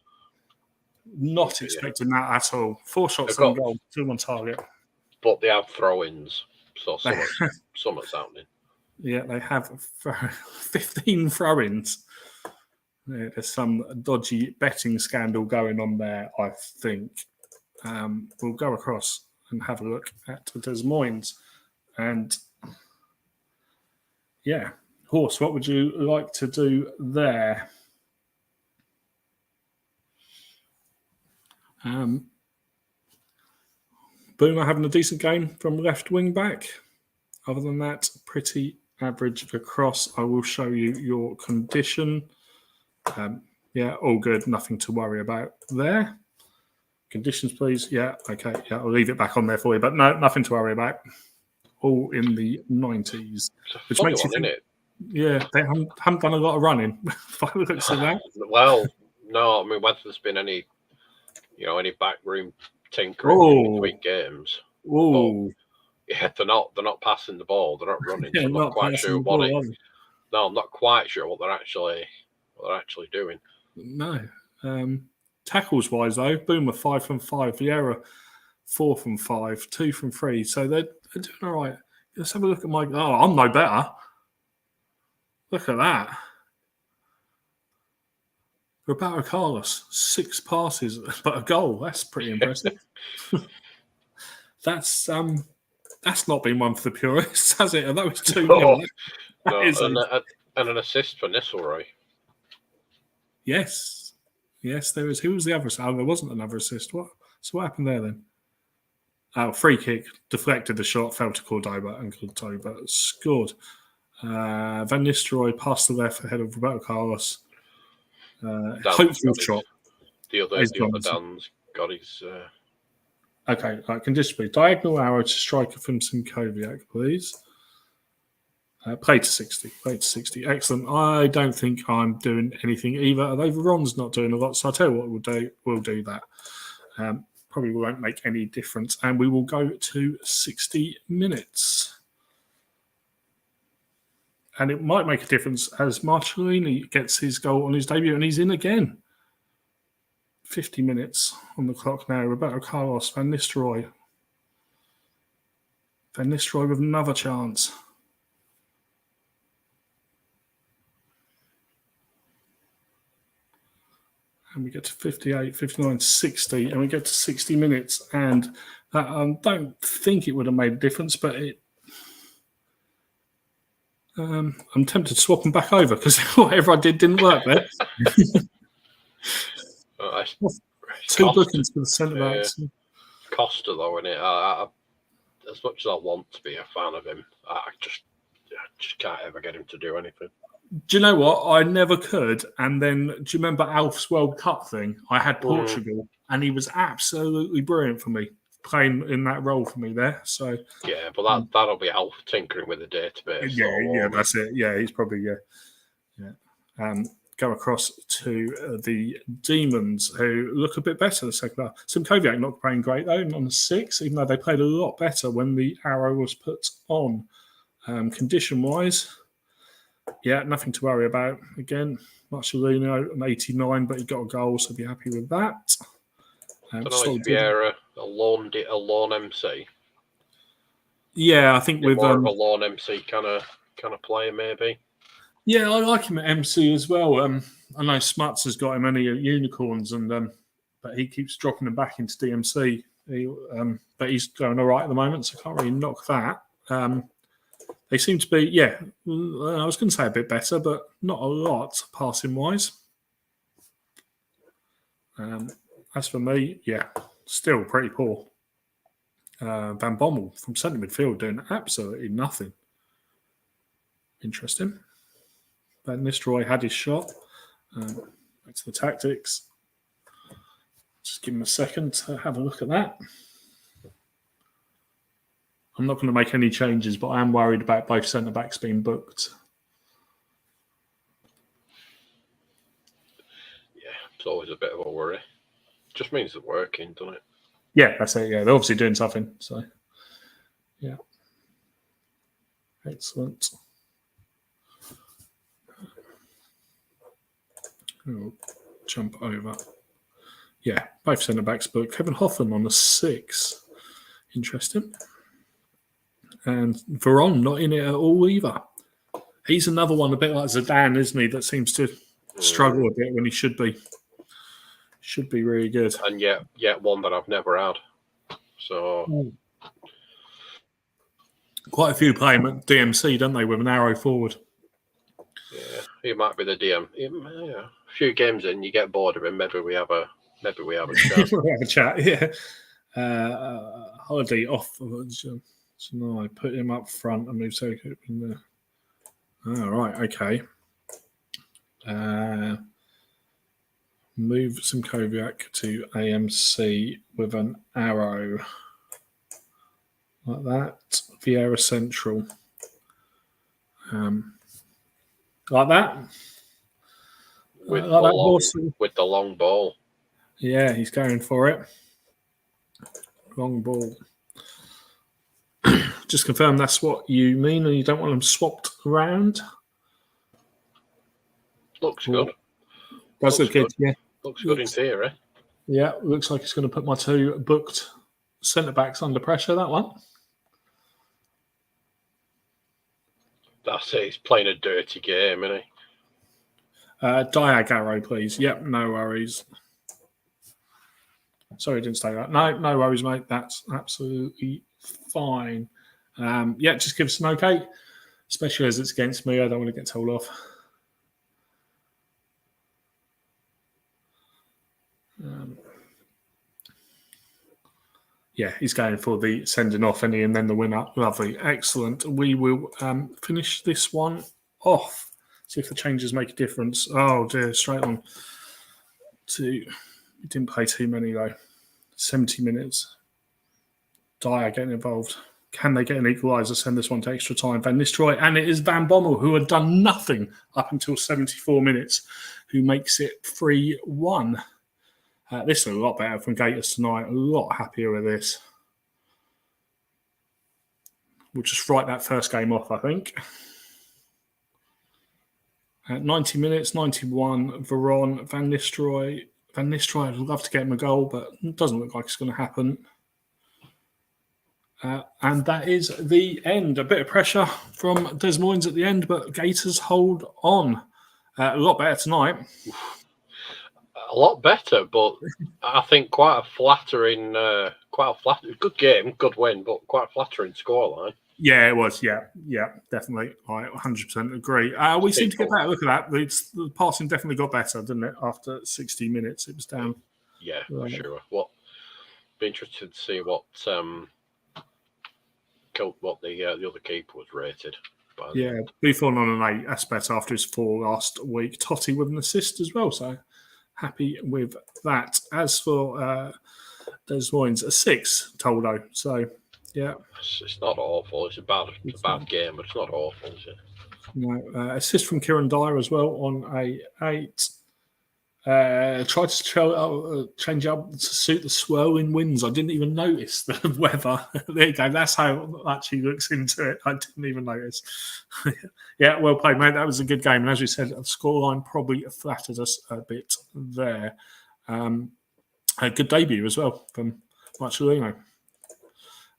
Not expecting that at all. 4 shots on goal, 2 on target. But they have throw-ins, so something's happening. Yeah, they have 15 throw-ins. Yeah, there's some dodgy betting scandal going on there, I think. We'll go across and have a look at Des Moines. And, yeah, Horse, what would you like to do there? Boomer having a decent game from left wing back. Other than that, pretty average across. I will show you your condition. Yeah, all good. Nothing to worry about there. Conditions, please. Yeah, okay. Yeah, I'll leave it back on there for you. But no, nothing to worry about. All in the 90s. Which makes you think, isn't it? Yeah, they haven't done a lot of running. By the looks of that. Well, no, I mean, whether there's been any backroom tinkering between games. Oh, yeah, they're not passing the ball. They're not running. So I'm not quite sure what it. No, I'm not quite sure what they're actually doing. No. Tackles wise though, Boomer 5 from 5, Vieira 4 from 5, 2 from 3. So they're doing all right. Let's have a look at my. Oh, I'm no better. Look at that. Roberto Carlos, 6 passes, but a goal. That's pretty impressive. That's not been one for the purists, has it? And that was 2-0. And an assist for Nistelrooy. Yes, there is. Who was the other? Oh, there wasn't another assist. What happened there then? Oh, free kick, deflected the shot, fell to Cordoba, and Cordoba scored. Van Nistelrooy passed the left ahead of Roberto Carlos. Hopeful shot. The other Dan's got his. Okay, right, condition please. Diagonal arrow to striker from Sinkoviak, please. Play to 60. Excellent. I don't think I'm doing anything either. Although Ron's not doing a lot, so I'll tell you what we'll do. We'll do that. Probably won't make any difference. And we will go to 60 minutes. And it might make a difference as Marcellini gets his goal on his debut and he's in again. 50 minutes on the clock now. Roberto Carlos, Van Nistelrooy. Van Nistelrooy with another chance. And we get to 58, 59, 60, and we get to 60 minutes. And I don't think it would have made a difference, but it. I'm tempted to swap them back over because whatever I did didn't work there. 2 bookings for the centre backs. Costa, though, isn't it? As much as I want to be a fan of him, I just can't ever get him to do anything. Do you know what? I never could. And then, do you remember Alf's World Cup thing? I had Portugal, and he was absolutely brilliant for me, playing in that role for me there. So yeah, but that'll be Alf tinkering with the database. Yeah, that's it. Yeah, he's probably go across to the Demons, who look a bit better the second half. Simkoviak not playing great though, on the 6, even though they played a lot better when the arrow was put on. Condition wise. Yeah, nothing to worry about. Again, Marcellino, an 89, but he got a goal, so be happy with that. Vieira, a lone MC. Yeah, I think with more of a lone MC kind of player, maybe. Yeah, I like him at MC as well. I know Smuts has got him only at Unicorns, and but he keeps dropping them back into DMC. But he's going all right at the moment, so I can't really knock that. They seem to be, I was going to say a bit better, but not a lot passing-wise. As for me, still pretty poor. Van Bommel from centre midfield doing absolutely nothing. Interesting. Van Nistelrooy had his shot. Back to the tactics. Just give him a second to have a look at that. I'm not going to make any changes, but I am worried about both centre-backs being booked. Yeah, it's always a bit of a worry. Just means they're working, doesn't it? Yeah, that's it. Yeah, they're obviously doing something. So, yeah. Excellent. I'll jump over. Yeah, both centre-backs booked. Kevin Hoffman on the 6. Interesting. And Veron not in it at all either. He's another one, a bit like Zidane, isn't he, that seems to struggle a bit when he should be. Should be really good. And yet one that I've never had. So quite a few play him at DMC, don't they, with an arrow forward? Yeah, he might be the DM. Yeah. A few games in, you get bored of him. Maybe we have a chat. We have a chat, yeah. Holiday off. So no, I put him up front and move so in there. Oh, right, okay. Move Simkoviak to AMC with an arrow. Like that. Vieira Central. Like that. With, like that with the long ball. Yeah, he's going for it. Long ball. Just confirm that's what you mean, and you don't want them swapped around. Looks good. Does look good, yeah. Looks good in theory. Yeah, looks like it's going to put my 2 booked centre backs under pressure. That one. That's it. He's playing a dirty game, isn't he? Diag arrow, please. Yep, no worries. Sorry, I didn't say that. No worries, mate. That's absolutely fine. Just give us an okay, especially as it's against me. I don't want to get told off. He's going for the sending off, and then the winner. Lovely, excellent. We will finish this one off. See if the changes make a difference. Oh dear, straight on to. We didn't play too many though. 70 minutes. Dyer getting involved. Can they get an equaliser? Send this one to extra time. Van Nistelrooy, and it is Van Bommel who had done nothing up until 74 minutes, who makes it 3-1. This is a lot better from Gators tonight. A lot happier with this. We'll just write that first game off, I think. 90 minutes, 91. Veron, Van Nistelrooy. Van Nistelrooy, I'd love to get him a goal, but it doesn't look like it's going to happen. And that is the end. A bit of pressure from Des Moines at the end, but Gators hold on. A lot better tonight. A lot better, but I think quite a flattering, good game, good win, but quite a flattering scoreline. Yeah, it was. Yeah, definitely. I 100% agree. We seem to get better. Look at that. The passing definitely got better, didn't it? After 60 minutes, it was down. Yeah, for sure. Be interested to see what the other keeper was rated. Buffon on an 8. That's better after his 4 last week. Totti with an assist as well. So happy with that. As for Des Moines, a 6 Toldo. So. Yeah, it's not awful. It's a bad game, but it's not awful, is it? No, assist from Kieran Dyer as well on a 8. Tried to change up to suit the swirling winds. I didn't even notice the weather. There you go. That's how much he looks into it. I didn't even notice. Yeah, well played, mate. That was a good game. And as we said, the scoreline probably flattered us a bit there. A good debut as well from Marcellino.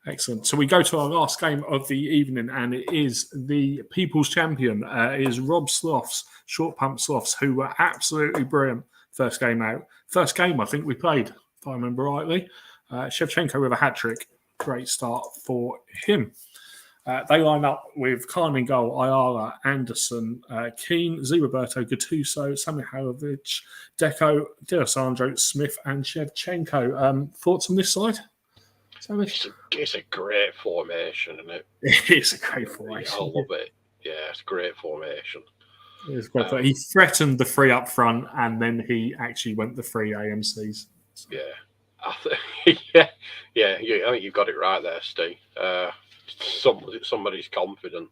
Excellent. So we go to our last game of the evening, and it is the People's Champion. It is Rob Sloth's Short Pump Sloths, who were absolutely brilliant first game out. First game, I think we played, if I remember rightly. Shevchenko with a hat-trick. Great start for him. They line up with Khan in goal, Ayala, Anderson, Keane, Roberto, Gattuso, Samihalovic, Deco, D'Alessandro, Smith, and Shevchenko. Thoughts on this side? It's a great formation, isn't it? It's a great formation. I love it. Yeah, it's a great formation. He threatened the three up front, and then he actually went the three AMCs. So. Yeah, I think you've got it right there, Steve. Somebody's confident.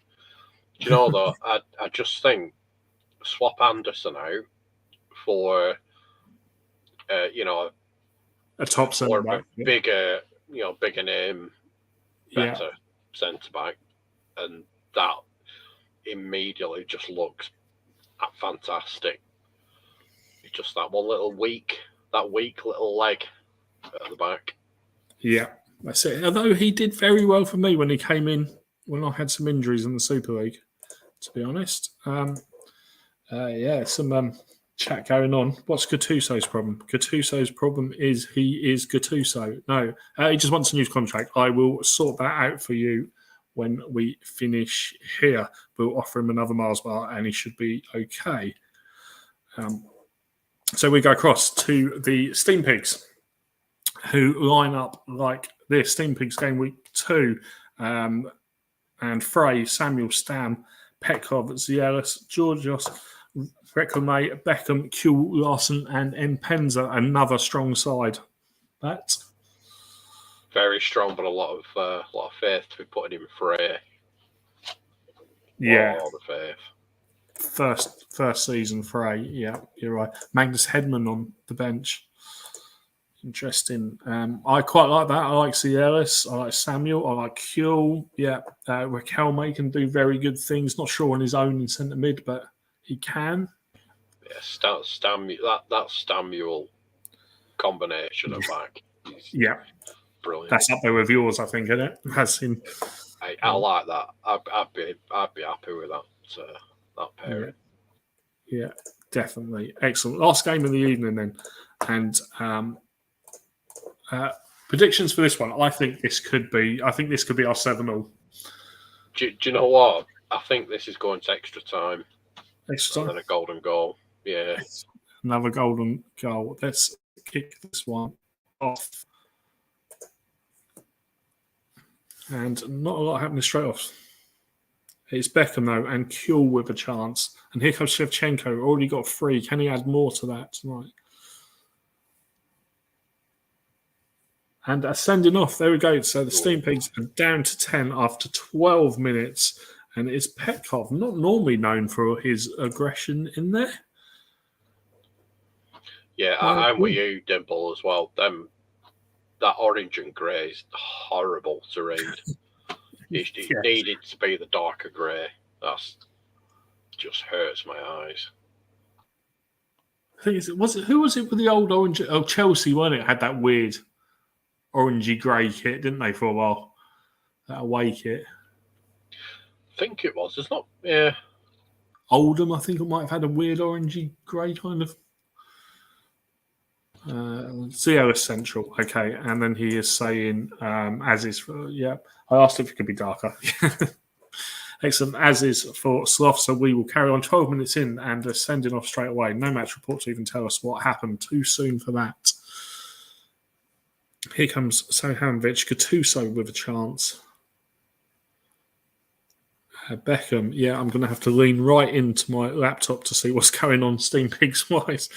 Do you know though? I just think swap Anderson out for a top centre back, bigger name, better centre back, and that immediately just looks fantastic. It's just that one little weak little leg at the back. Yeah, that's it. Although he did very well for me when he came in when I had some injuries in the Super League, to be honest. Some chat going on. What's Gattuso's problem? Gattuso's problem is he is Gattuso. No, he just wants a new contract. I will sort that out for you when we finish here. We'll offer him another Mars bar and he should be okay. So we go across to the Steam Pigs, who line up like this. Steam Pigs game week 2. And Frey, Samuel, Stam, Petkov, Zielis, Georgios, Reclamé, Beckham, Kuhl, Larson, and Mpenza. Another strong side. That's very strong, but a lot of faith to be putting in Frey. Yeah, a lot of faith. First season Frey. Yeah, you're right. Magnus Hedman on the bench. Interesting. I quite like that. I like Zielis. I like Samuel. I like Kuhl. Yeah, Reclamé can do very good things. Not sure on his own in centre mid, but he can. Yeah, that Samuel combination of back. Yeah, brilliant. That's up there with yours, I think, isn't it? I like that. I'd be happy with that pairing. Yeah, definitely. Excellent. Last game of the evening then, and predictions for this one. I think this could be our 7-0. Do you know what? I think this is going to extra time. Extra time. And then a golden goal. Yeah. Another golden goal. Let's kick this one off. And not a lot happening straight off. It's Beckham, though, and Kuhl with a chance. And here comes Shevchenko. Already got 3. Can he add more to that tonight? And sending off. There we go. So the Steam Pigs are down to 10 after 12 minutes. And it's Petkov, not normally known for his aggression in there. Yeah, I'm with you, Dimple, as well. That orange and grey is horrible to read. It needed to be the darker grey. That's just hurts my eyes. I think who was it with the old orange? Oh, Chelsea, wasn't it? Had that weird orangey grey kit, didn't they, for a while? That away kit. I think it was. It's not. Yeah. Oldham, I think it might have had a weird orangey grey kind of. Zio Central, okay, and then he is saying, as is for, I asked if it could be darker. Excellent, as is for Sloth, so we will carry on 12 minutes in and sending off straight away. No match report to even tell us what happened. Too soon for that. Here comes Sohanovic, Gattuso with a chance. Beckham, I'm going to have to lean right into my laptop to see what's going on Steam Pigs wise.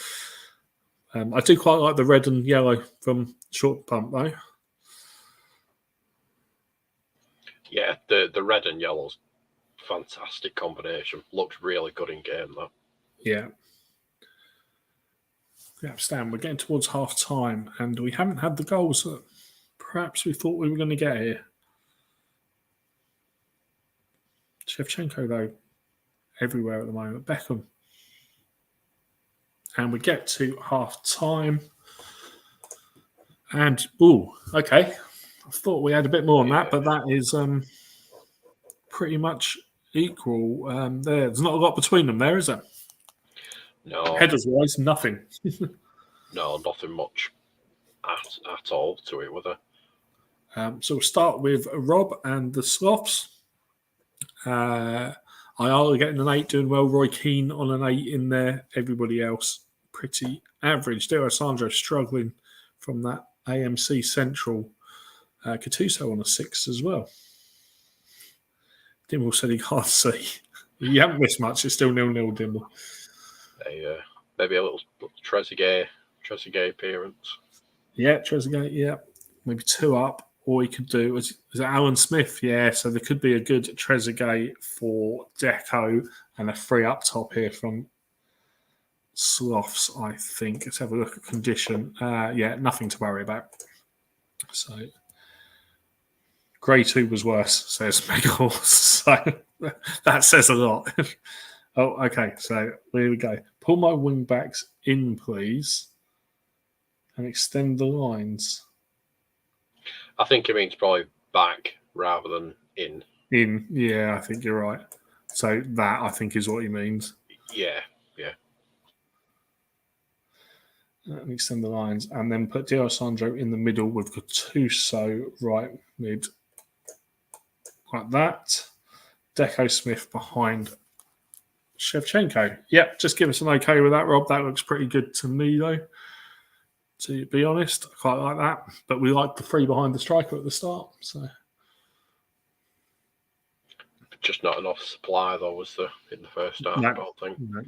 I do quite like the red and yellow from Short Pump, though. Yeah, the red and yellow's fantastic combination. Looks really good in game, though. Yeah. Yeah, Stan, we're getting towards half time, and we haven't had the goals that perhaps we thought we were going to get here. Shevchenko, though, everywhere at the moment. Beckham. And we get to half time. And, okay. I thought we had a bit more on that, but that is pretty much equal. There's not a lot between them there, is there? No. Headers-wise, nothing. No, nothing much at all to it, was there? So we'll start with Rob and the Sloths. Ayala getting an 8, doing well. Roy Keane on an 8 in there. Everybody else pretty average. Dero Sandro struggling from that AMC Central. Gattuso on a 6 as well. Dimmel said he can't see. You haven't missed much. It's still 0-0, Dimmel. Maybe a little Trezeguet appearance. Yeah, Trezeguet, yeah. Maybe 2 up. Or he could do, is it Alan Smith? Yeah, so there could be a good Trezeguet for Deco and a 3 up top here from Sloths, I think. Let's have a look at condition. Yeah, nothing to worry about. So, Grey 2 was worse, says Meghorse. So, that says a lot. Oh, okay, so here we go. Pull my wing backs in, please, and extend the lines. I think it means probably back rather than in. In, yeah, I think you're right. So that, I think, is what he means. Yeah. And extend the lines. And then put D'Alessandro in the middle with Gattuso right mid. Like that. Deco Smith behind Shevchenko. Yep, just give us an okay with that, Rob. That looks pretty good to me, though. To be honest, I quite like that. But we like the 3 behind the striker at the start. So just not enough supply, though, was there in the first half? No, I don't think. No,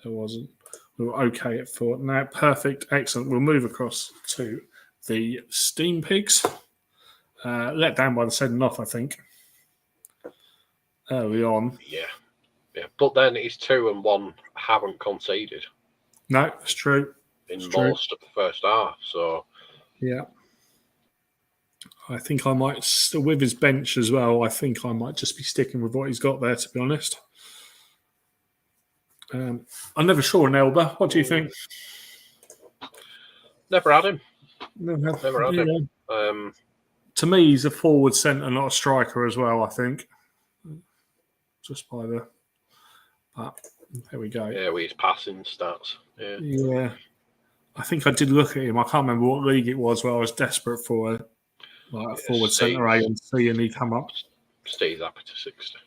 there wasn't. We were okay at 4. Now, perfect, excellent. We'll move across to the Steam Pigs. Let down by the sending off, I think. Early on. Yeah. But then it's 2 and 1 haven't conceded. No, it's true. In most of the first half, so yeah. I think I might still with his bench as well. I think I might just be sticking with what he's got there, to be honest. I never saw an Elba. What do you think? Never had him. Never had him. To me, he's a forward centre, not a striker as well. I think. Just by the, but there we go. Yeah, with his passing stats. Yeah. I think I did look at him. I can't remember what league it was where I was desperate for a forward centre A and C, and he come up. Steve's happy to 60.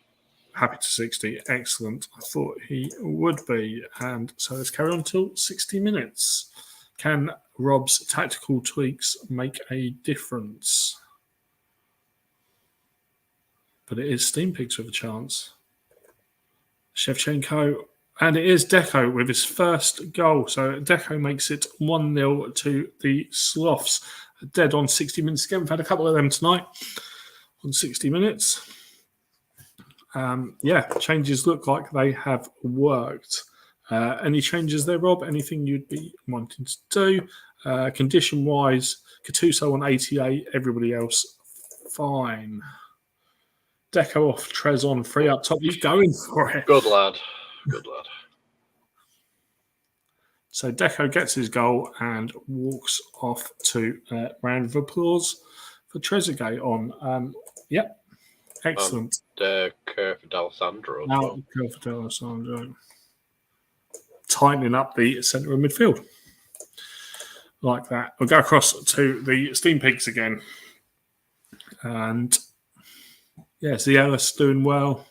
Happy to 60. Excellent. I thought he would be. And so let's carry on till 60 minutes. Can Rob's tactical tweaks make a difference? But it is Steam Pigs with a chance. Shevchenko. And it is Deco with his first goal. So Deco makes it 1-0 to the Sloths. Dead on 60 minutes again. We've had a couple of them tonight on 60 minutes. Changes look like they have worked. Any changes there, Rob? Anything you'd be wanting to do? Condition-wise, Gattuso on 88. Everybody else, fine. Deco off, Trez on, 3 up top. He's going for it. Good lad. So Deco gets his goal and walks off to a round of applause for Trezeguet on. Excellent. Kerr for D'Alessandro. Now, Kerr for D'Alessandro. Tightening up the centre of midfield. Like that. We'll go across to the Steam Pigs again. And Zielis doing well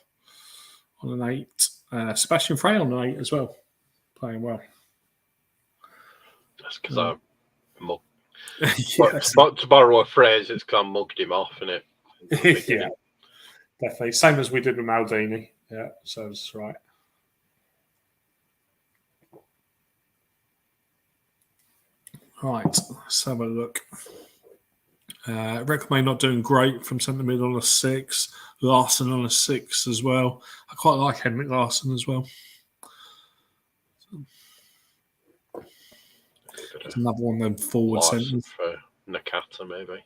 on an 8. Sebastian Frey on an 8 as well. Playing well. That's because I to borrow a phrase, it's kind of mugged him off, isn't it? Yeah, definitely. Same as we did with Maldini. Yeah, so it's right. Right, let's have a look. Reclamay not doing great from centre mid on a 6. Larson on a 6 as well. I quite like Henrik Larson as well. There's another one then forward centre. For Nakata, maybe.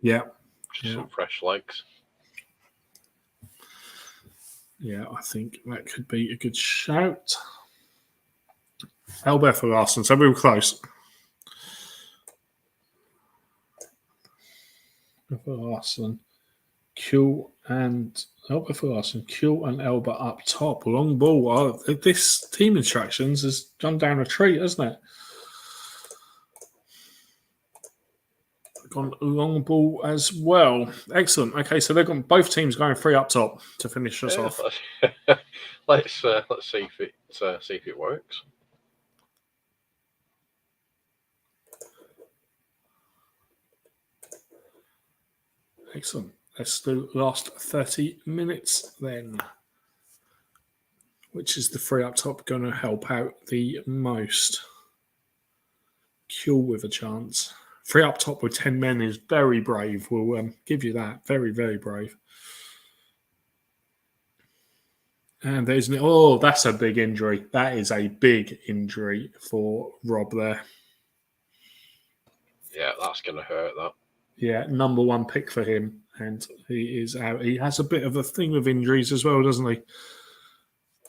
Yeah. Some fresh legs. Yeah, I think that could be a good shout. Albert for Larson, so we were close. For Larson, Q and Elba for Larson, Q and Elba up top. Long ball. Oh, this team instructions has gone down a treat, hasn't it? gone long ball as well. Excellent. Okay, so they've got both teams going 3 up top to finish us off. Let's see if it works. Excellent. Let's do last 30 minutes then. Which is the 3 up top going to help out the most? Kuehl with a chance. 3 up top with 10 men is very brave. We'll give you that. Very, very brave. And there's that's a big injury. That is a big injury for Rob there. Yeah, that's going to hurt, that. Yeah, number 1 pick for him. And he is out. He has a bit of a thing with injuries as well, doesn't he?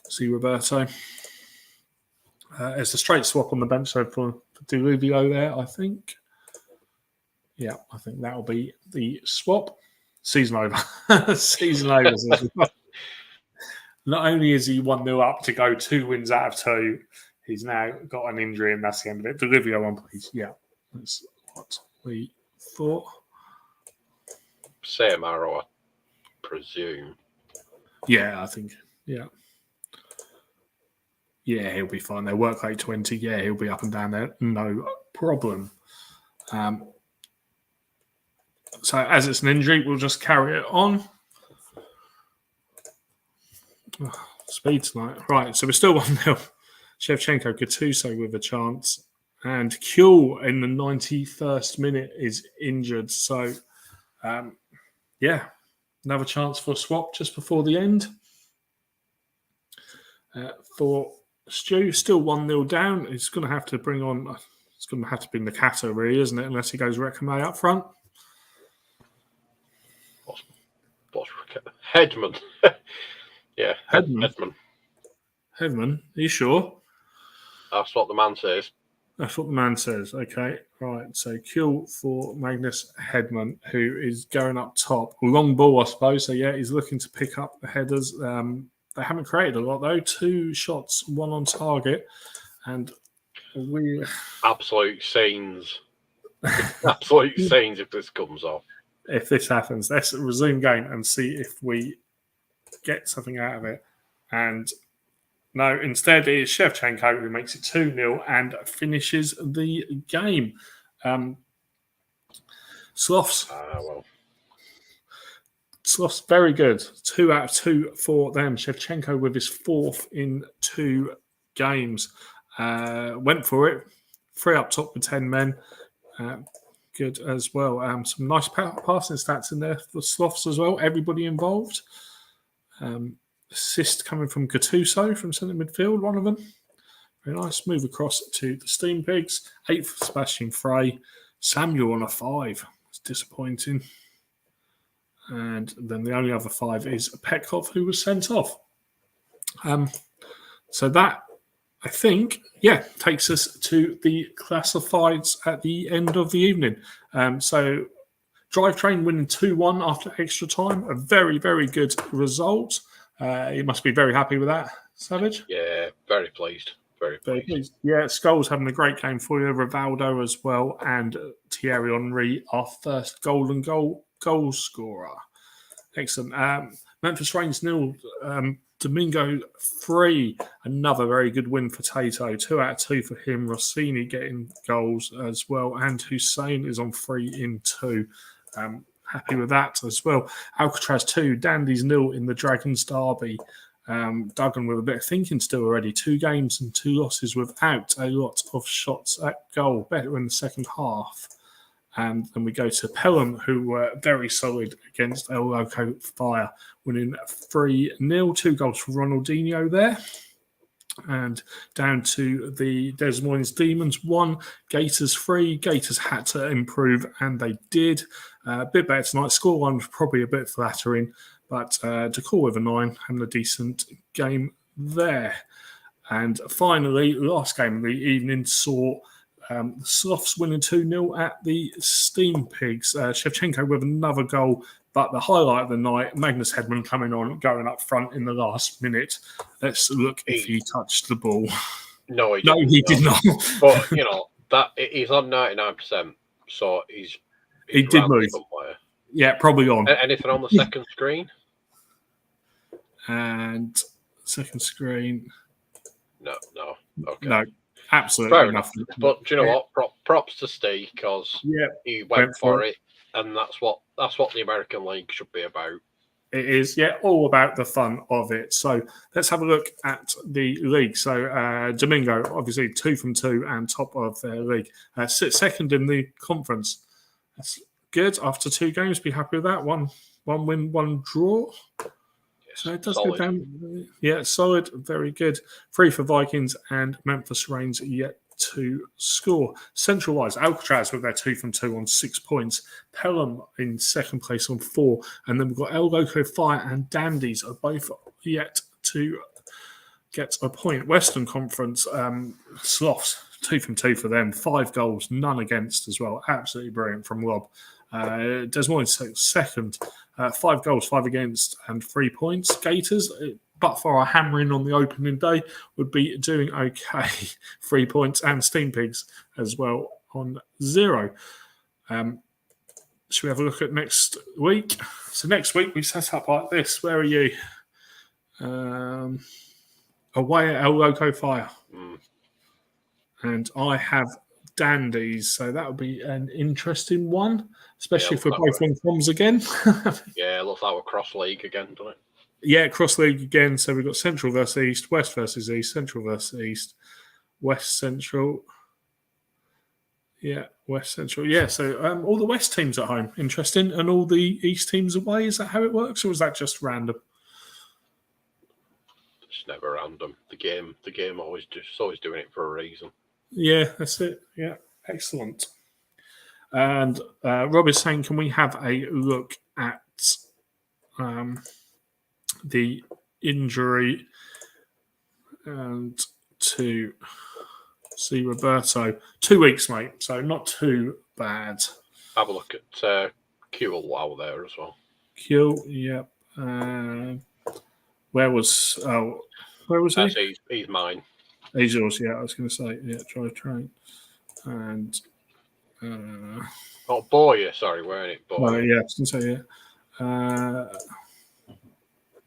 See Roberto. There's a straight swap on the bench so for Deluvio there, I think. Yeah, I think that'll be the swap. Season over. Season over. Not only is he 1-0 up to go 2 wins out of 2, he's now got an injury and that's the end of it. Deluvio on, please. Yeah, that's what we thought. Same arrow, I presume. Yeah, I think. Yeah. Yeah, he'll be fine. They work late 20. Yeah, he'll be up and down there. No problem. So as it's an injury, we'll just carry it on. Oh, speed tonight. Right, so we're still 1-0. Shevchenko, Gattuso with a chance. And Kuehl in the 91st minute is injured. So, another chance for a swap just before the end. For Stu, still 1-0 down. He's going to have to bring on... It's going to have to be Nakato, really, isn't it? Unless he goes Rekame up front. Hedman. Yeah, Hedman. Hedman, are you sure? That's what the man says. That's what the man says. Okay, right. So Kuehl for Magnus Hedman, who is going up top. Long ball, I suppose. So, yeah, he's looking to pick up the headers. They haven't created a lot, though. 2 shots, 1 on target. And we... Absolute scenes. Absolute scenes if this comes off. If this happens, let's resume game and see if we get something out of it. And no, instead it is Shevchenko who makes it 2-0 and finishes the game. Sloths. Sloths, very good. 2 out of 2 for them. Shevchenko with his 4th in 2 games. Went for it. 3 up top with 10 men. Good as well. Some nice passing stats in there for Sloths as well. Everybody involved. Assist coming from Gattuso from centre midfield, one of them. Very nice. Move across to the Steam Pigs. 8th for Sebastian Frey. Samuel on a 5. It's disappointing. And then the only other 5 is Petkov, who was sent off. So that, I think, takes us to the classifieds at the end of the evening. So Drivetrain winning 2-1 after extra time. A very, very good result. You must be very happy with that, Savage. Yeah, very pleased. Very pleased. Yeah, Skull's having a great game for you. Rivaldo as well. And Thierry Henry, our first golden goal scorer. Excellent. Memphis Reigns 0. Domingo 3, another very good win for Tato. 2 out of 2 for him. Rossini getting goals as well. And Hussein is on 3 in 2. Happy with that as well. Alcatraz 2, Dandies 0 in the Dragons Derby. Duggan with a bit of thinking still already. 2 games and 2 losses without a lot of shots at goal. Better in the second half. And then we go to Pelham, who were very solid against El Loco Fire, winning 3-0. 2 goals for Ronaldinho there. And down to the Des Moines Demons 1, Gators 3. Gators had to improve, and they did. A bit better tonight. Scoreline was probably a bit flattering, but Decor with a 9, having a decent game there. And finally, last game of the evening saw the Sloths winning 2-0 at the Steam Pigs. Shevchenko with another goal, but the highlight of the night, Magnus Hedman coming on, going up front in the last minute. Let's look if he touched the ball. No, he did not. But, that he's on 99%, so he's He did move. Somewhere. Yeah, probably on. Anything on the second screen? And second screen. No. Okay. No, absolutely Fair nothing. Enough. But do you know what? Props to Steve because he went for it, and that's what the American League should be about. It is, all about the fun of it. So let's have a look at the league. So Domingo, obviously 2 from 2 and top of their league. Sits second in the conference. That's good. After 2 games, be happy with that. One win, 1 draw. Yes, so it does go down. Yeah, solid. Very good. 3 for Vikings and Memphis Reigns yet to score. Central-wise, Alcatraz with their 2 from 2 on 6 points. Pelham in second place on 4. And then we've got El Loco Fire and Dandies are both yet to get a point. Western Conference, Sloths, 2 from 2 for them. 5 goals, none against as well. Absolutely brilliant from Rob. Des Moines second. 5 goals, 5 against and 3 points. Gators, but for a hammering on the opening day, would be doing okay. 3 points, and Steam Pigs as well on 0. Should we have a look at next week? So next week we set up like this. Where are you? Away at El Loco Fire. And I have Dandies, so that would be an interesting one, especially for both Proms again. Yeah, looks like we're cross league again, doesn't it? Yeah, cross league again. So we've got Central versus East, West versus East, Central versus East, West Central. Yeah, West Central. Yeah, so all the West teams at home, interesting, and all the East teams away. Is that how it works, or is that just random? It's never random. The game always doing it for a reason. Yeah, that's it. Yeah, excellent. And Rob is saying, can we have a look at the injury and to see Roberto? 2 weeks, mate, so not too bad. Have a look at Q while there as well. Q, yep. Where was he? He's mine. He's yours, yeah, I was going to say. Yeah, try. And... Boyer, sorry, weren't it? Boyer. Yeah, I was going to say, yeah.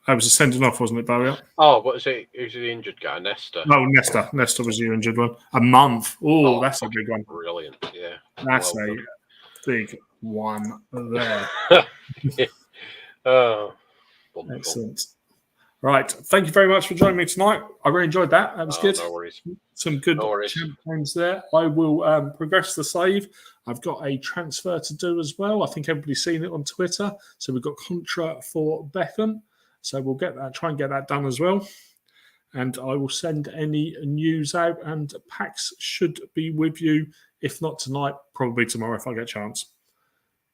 I was sending off, wasn't it, Barry? Oh, what is it? Who's the injured guy? Nesta. No, Nesta. Nesta was your injured one. A month. Oh, that's a big one. Brilliant, yeah. That's a big one there. Wonderful. Excellent. Right. Thank you very much for joining me tonight. I really enjoyed that. That was good. No worries. Some good campaigns there. I will progress the save. I've got a transfer to do as well. I think everybody's seen it on Twitter. So we've got Contra for Beckham. So we'll try and get that done as well. And I will send any news out, and packs should be with you. If not tonight, probably tomorrow if I get a chance.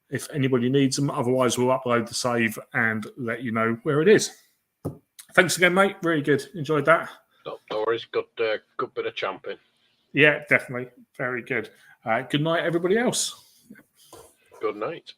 If anybody needs them. Otherwise, we'll upload the save and let you know where it is. Thanks again, mate. Really good. Enjoyed that. No worries. Good bit of champing. Yeah, definitely. Very good. Good night, everybody else. Good night.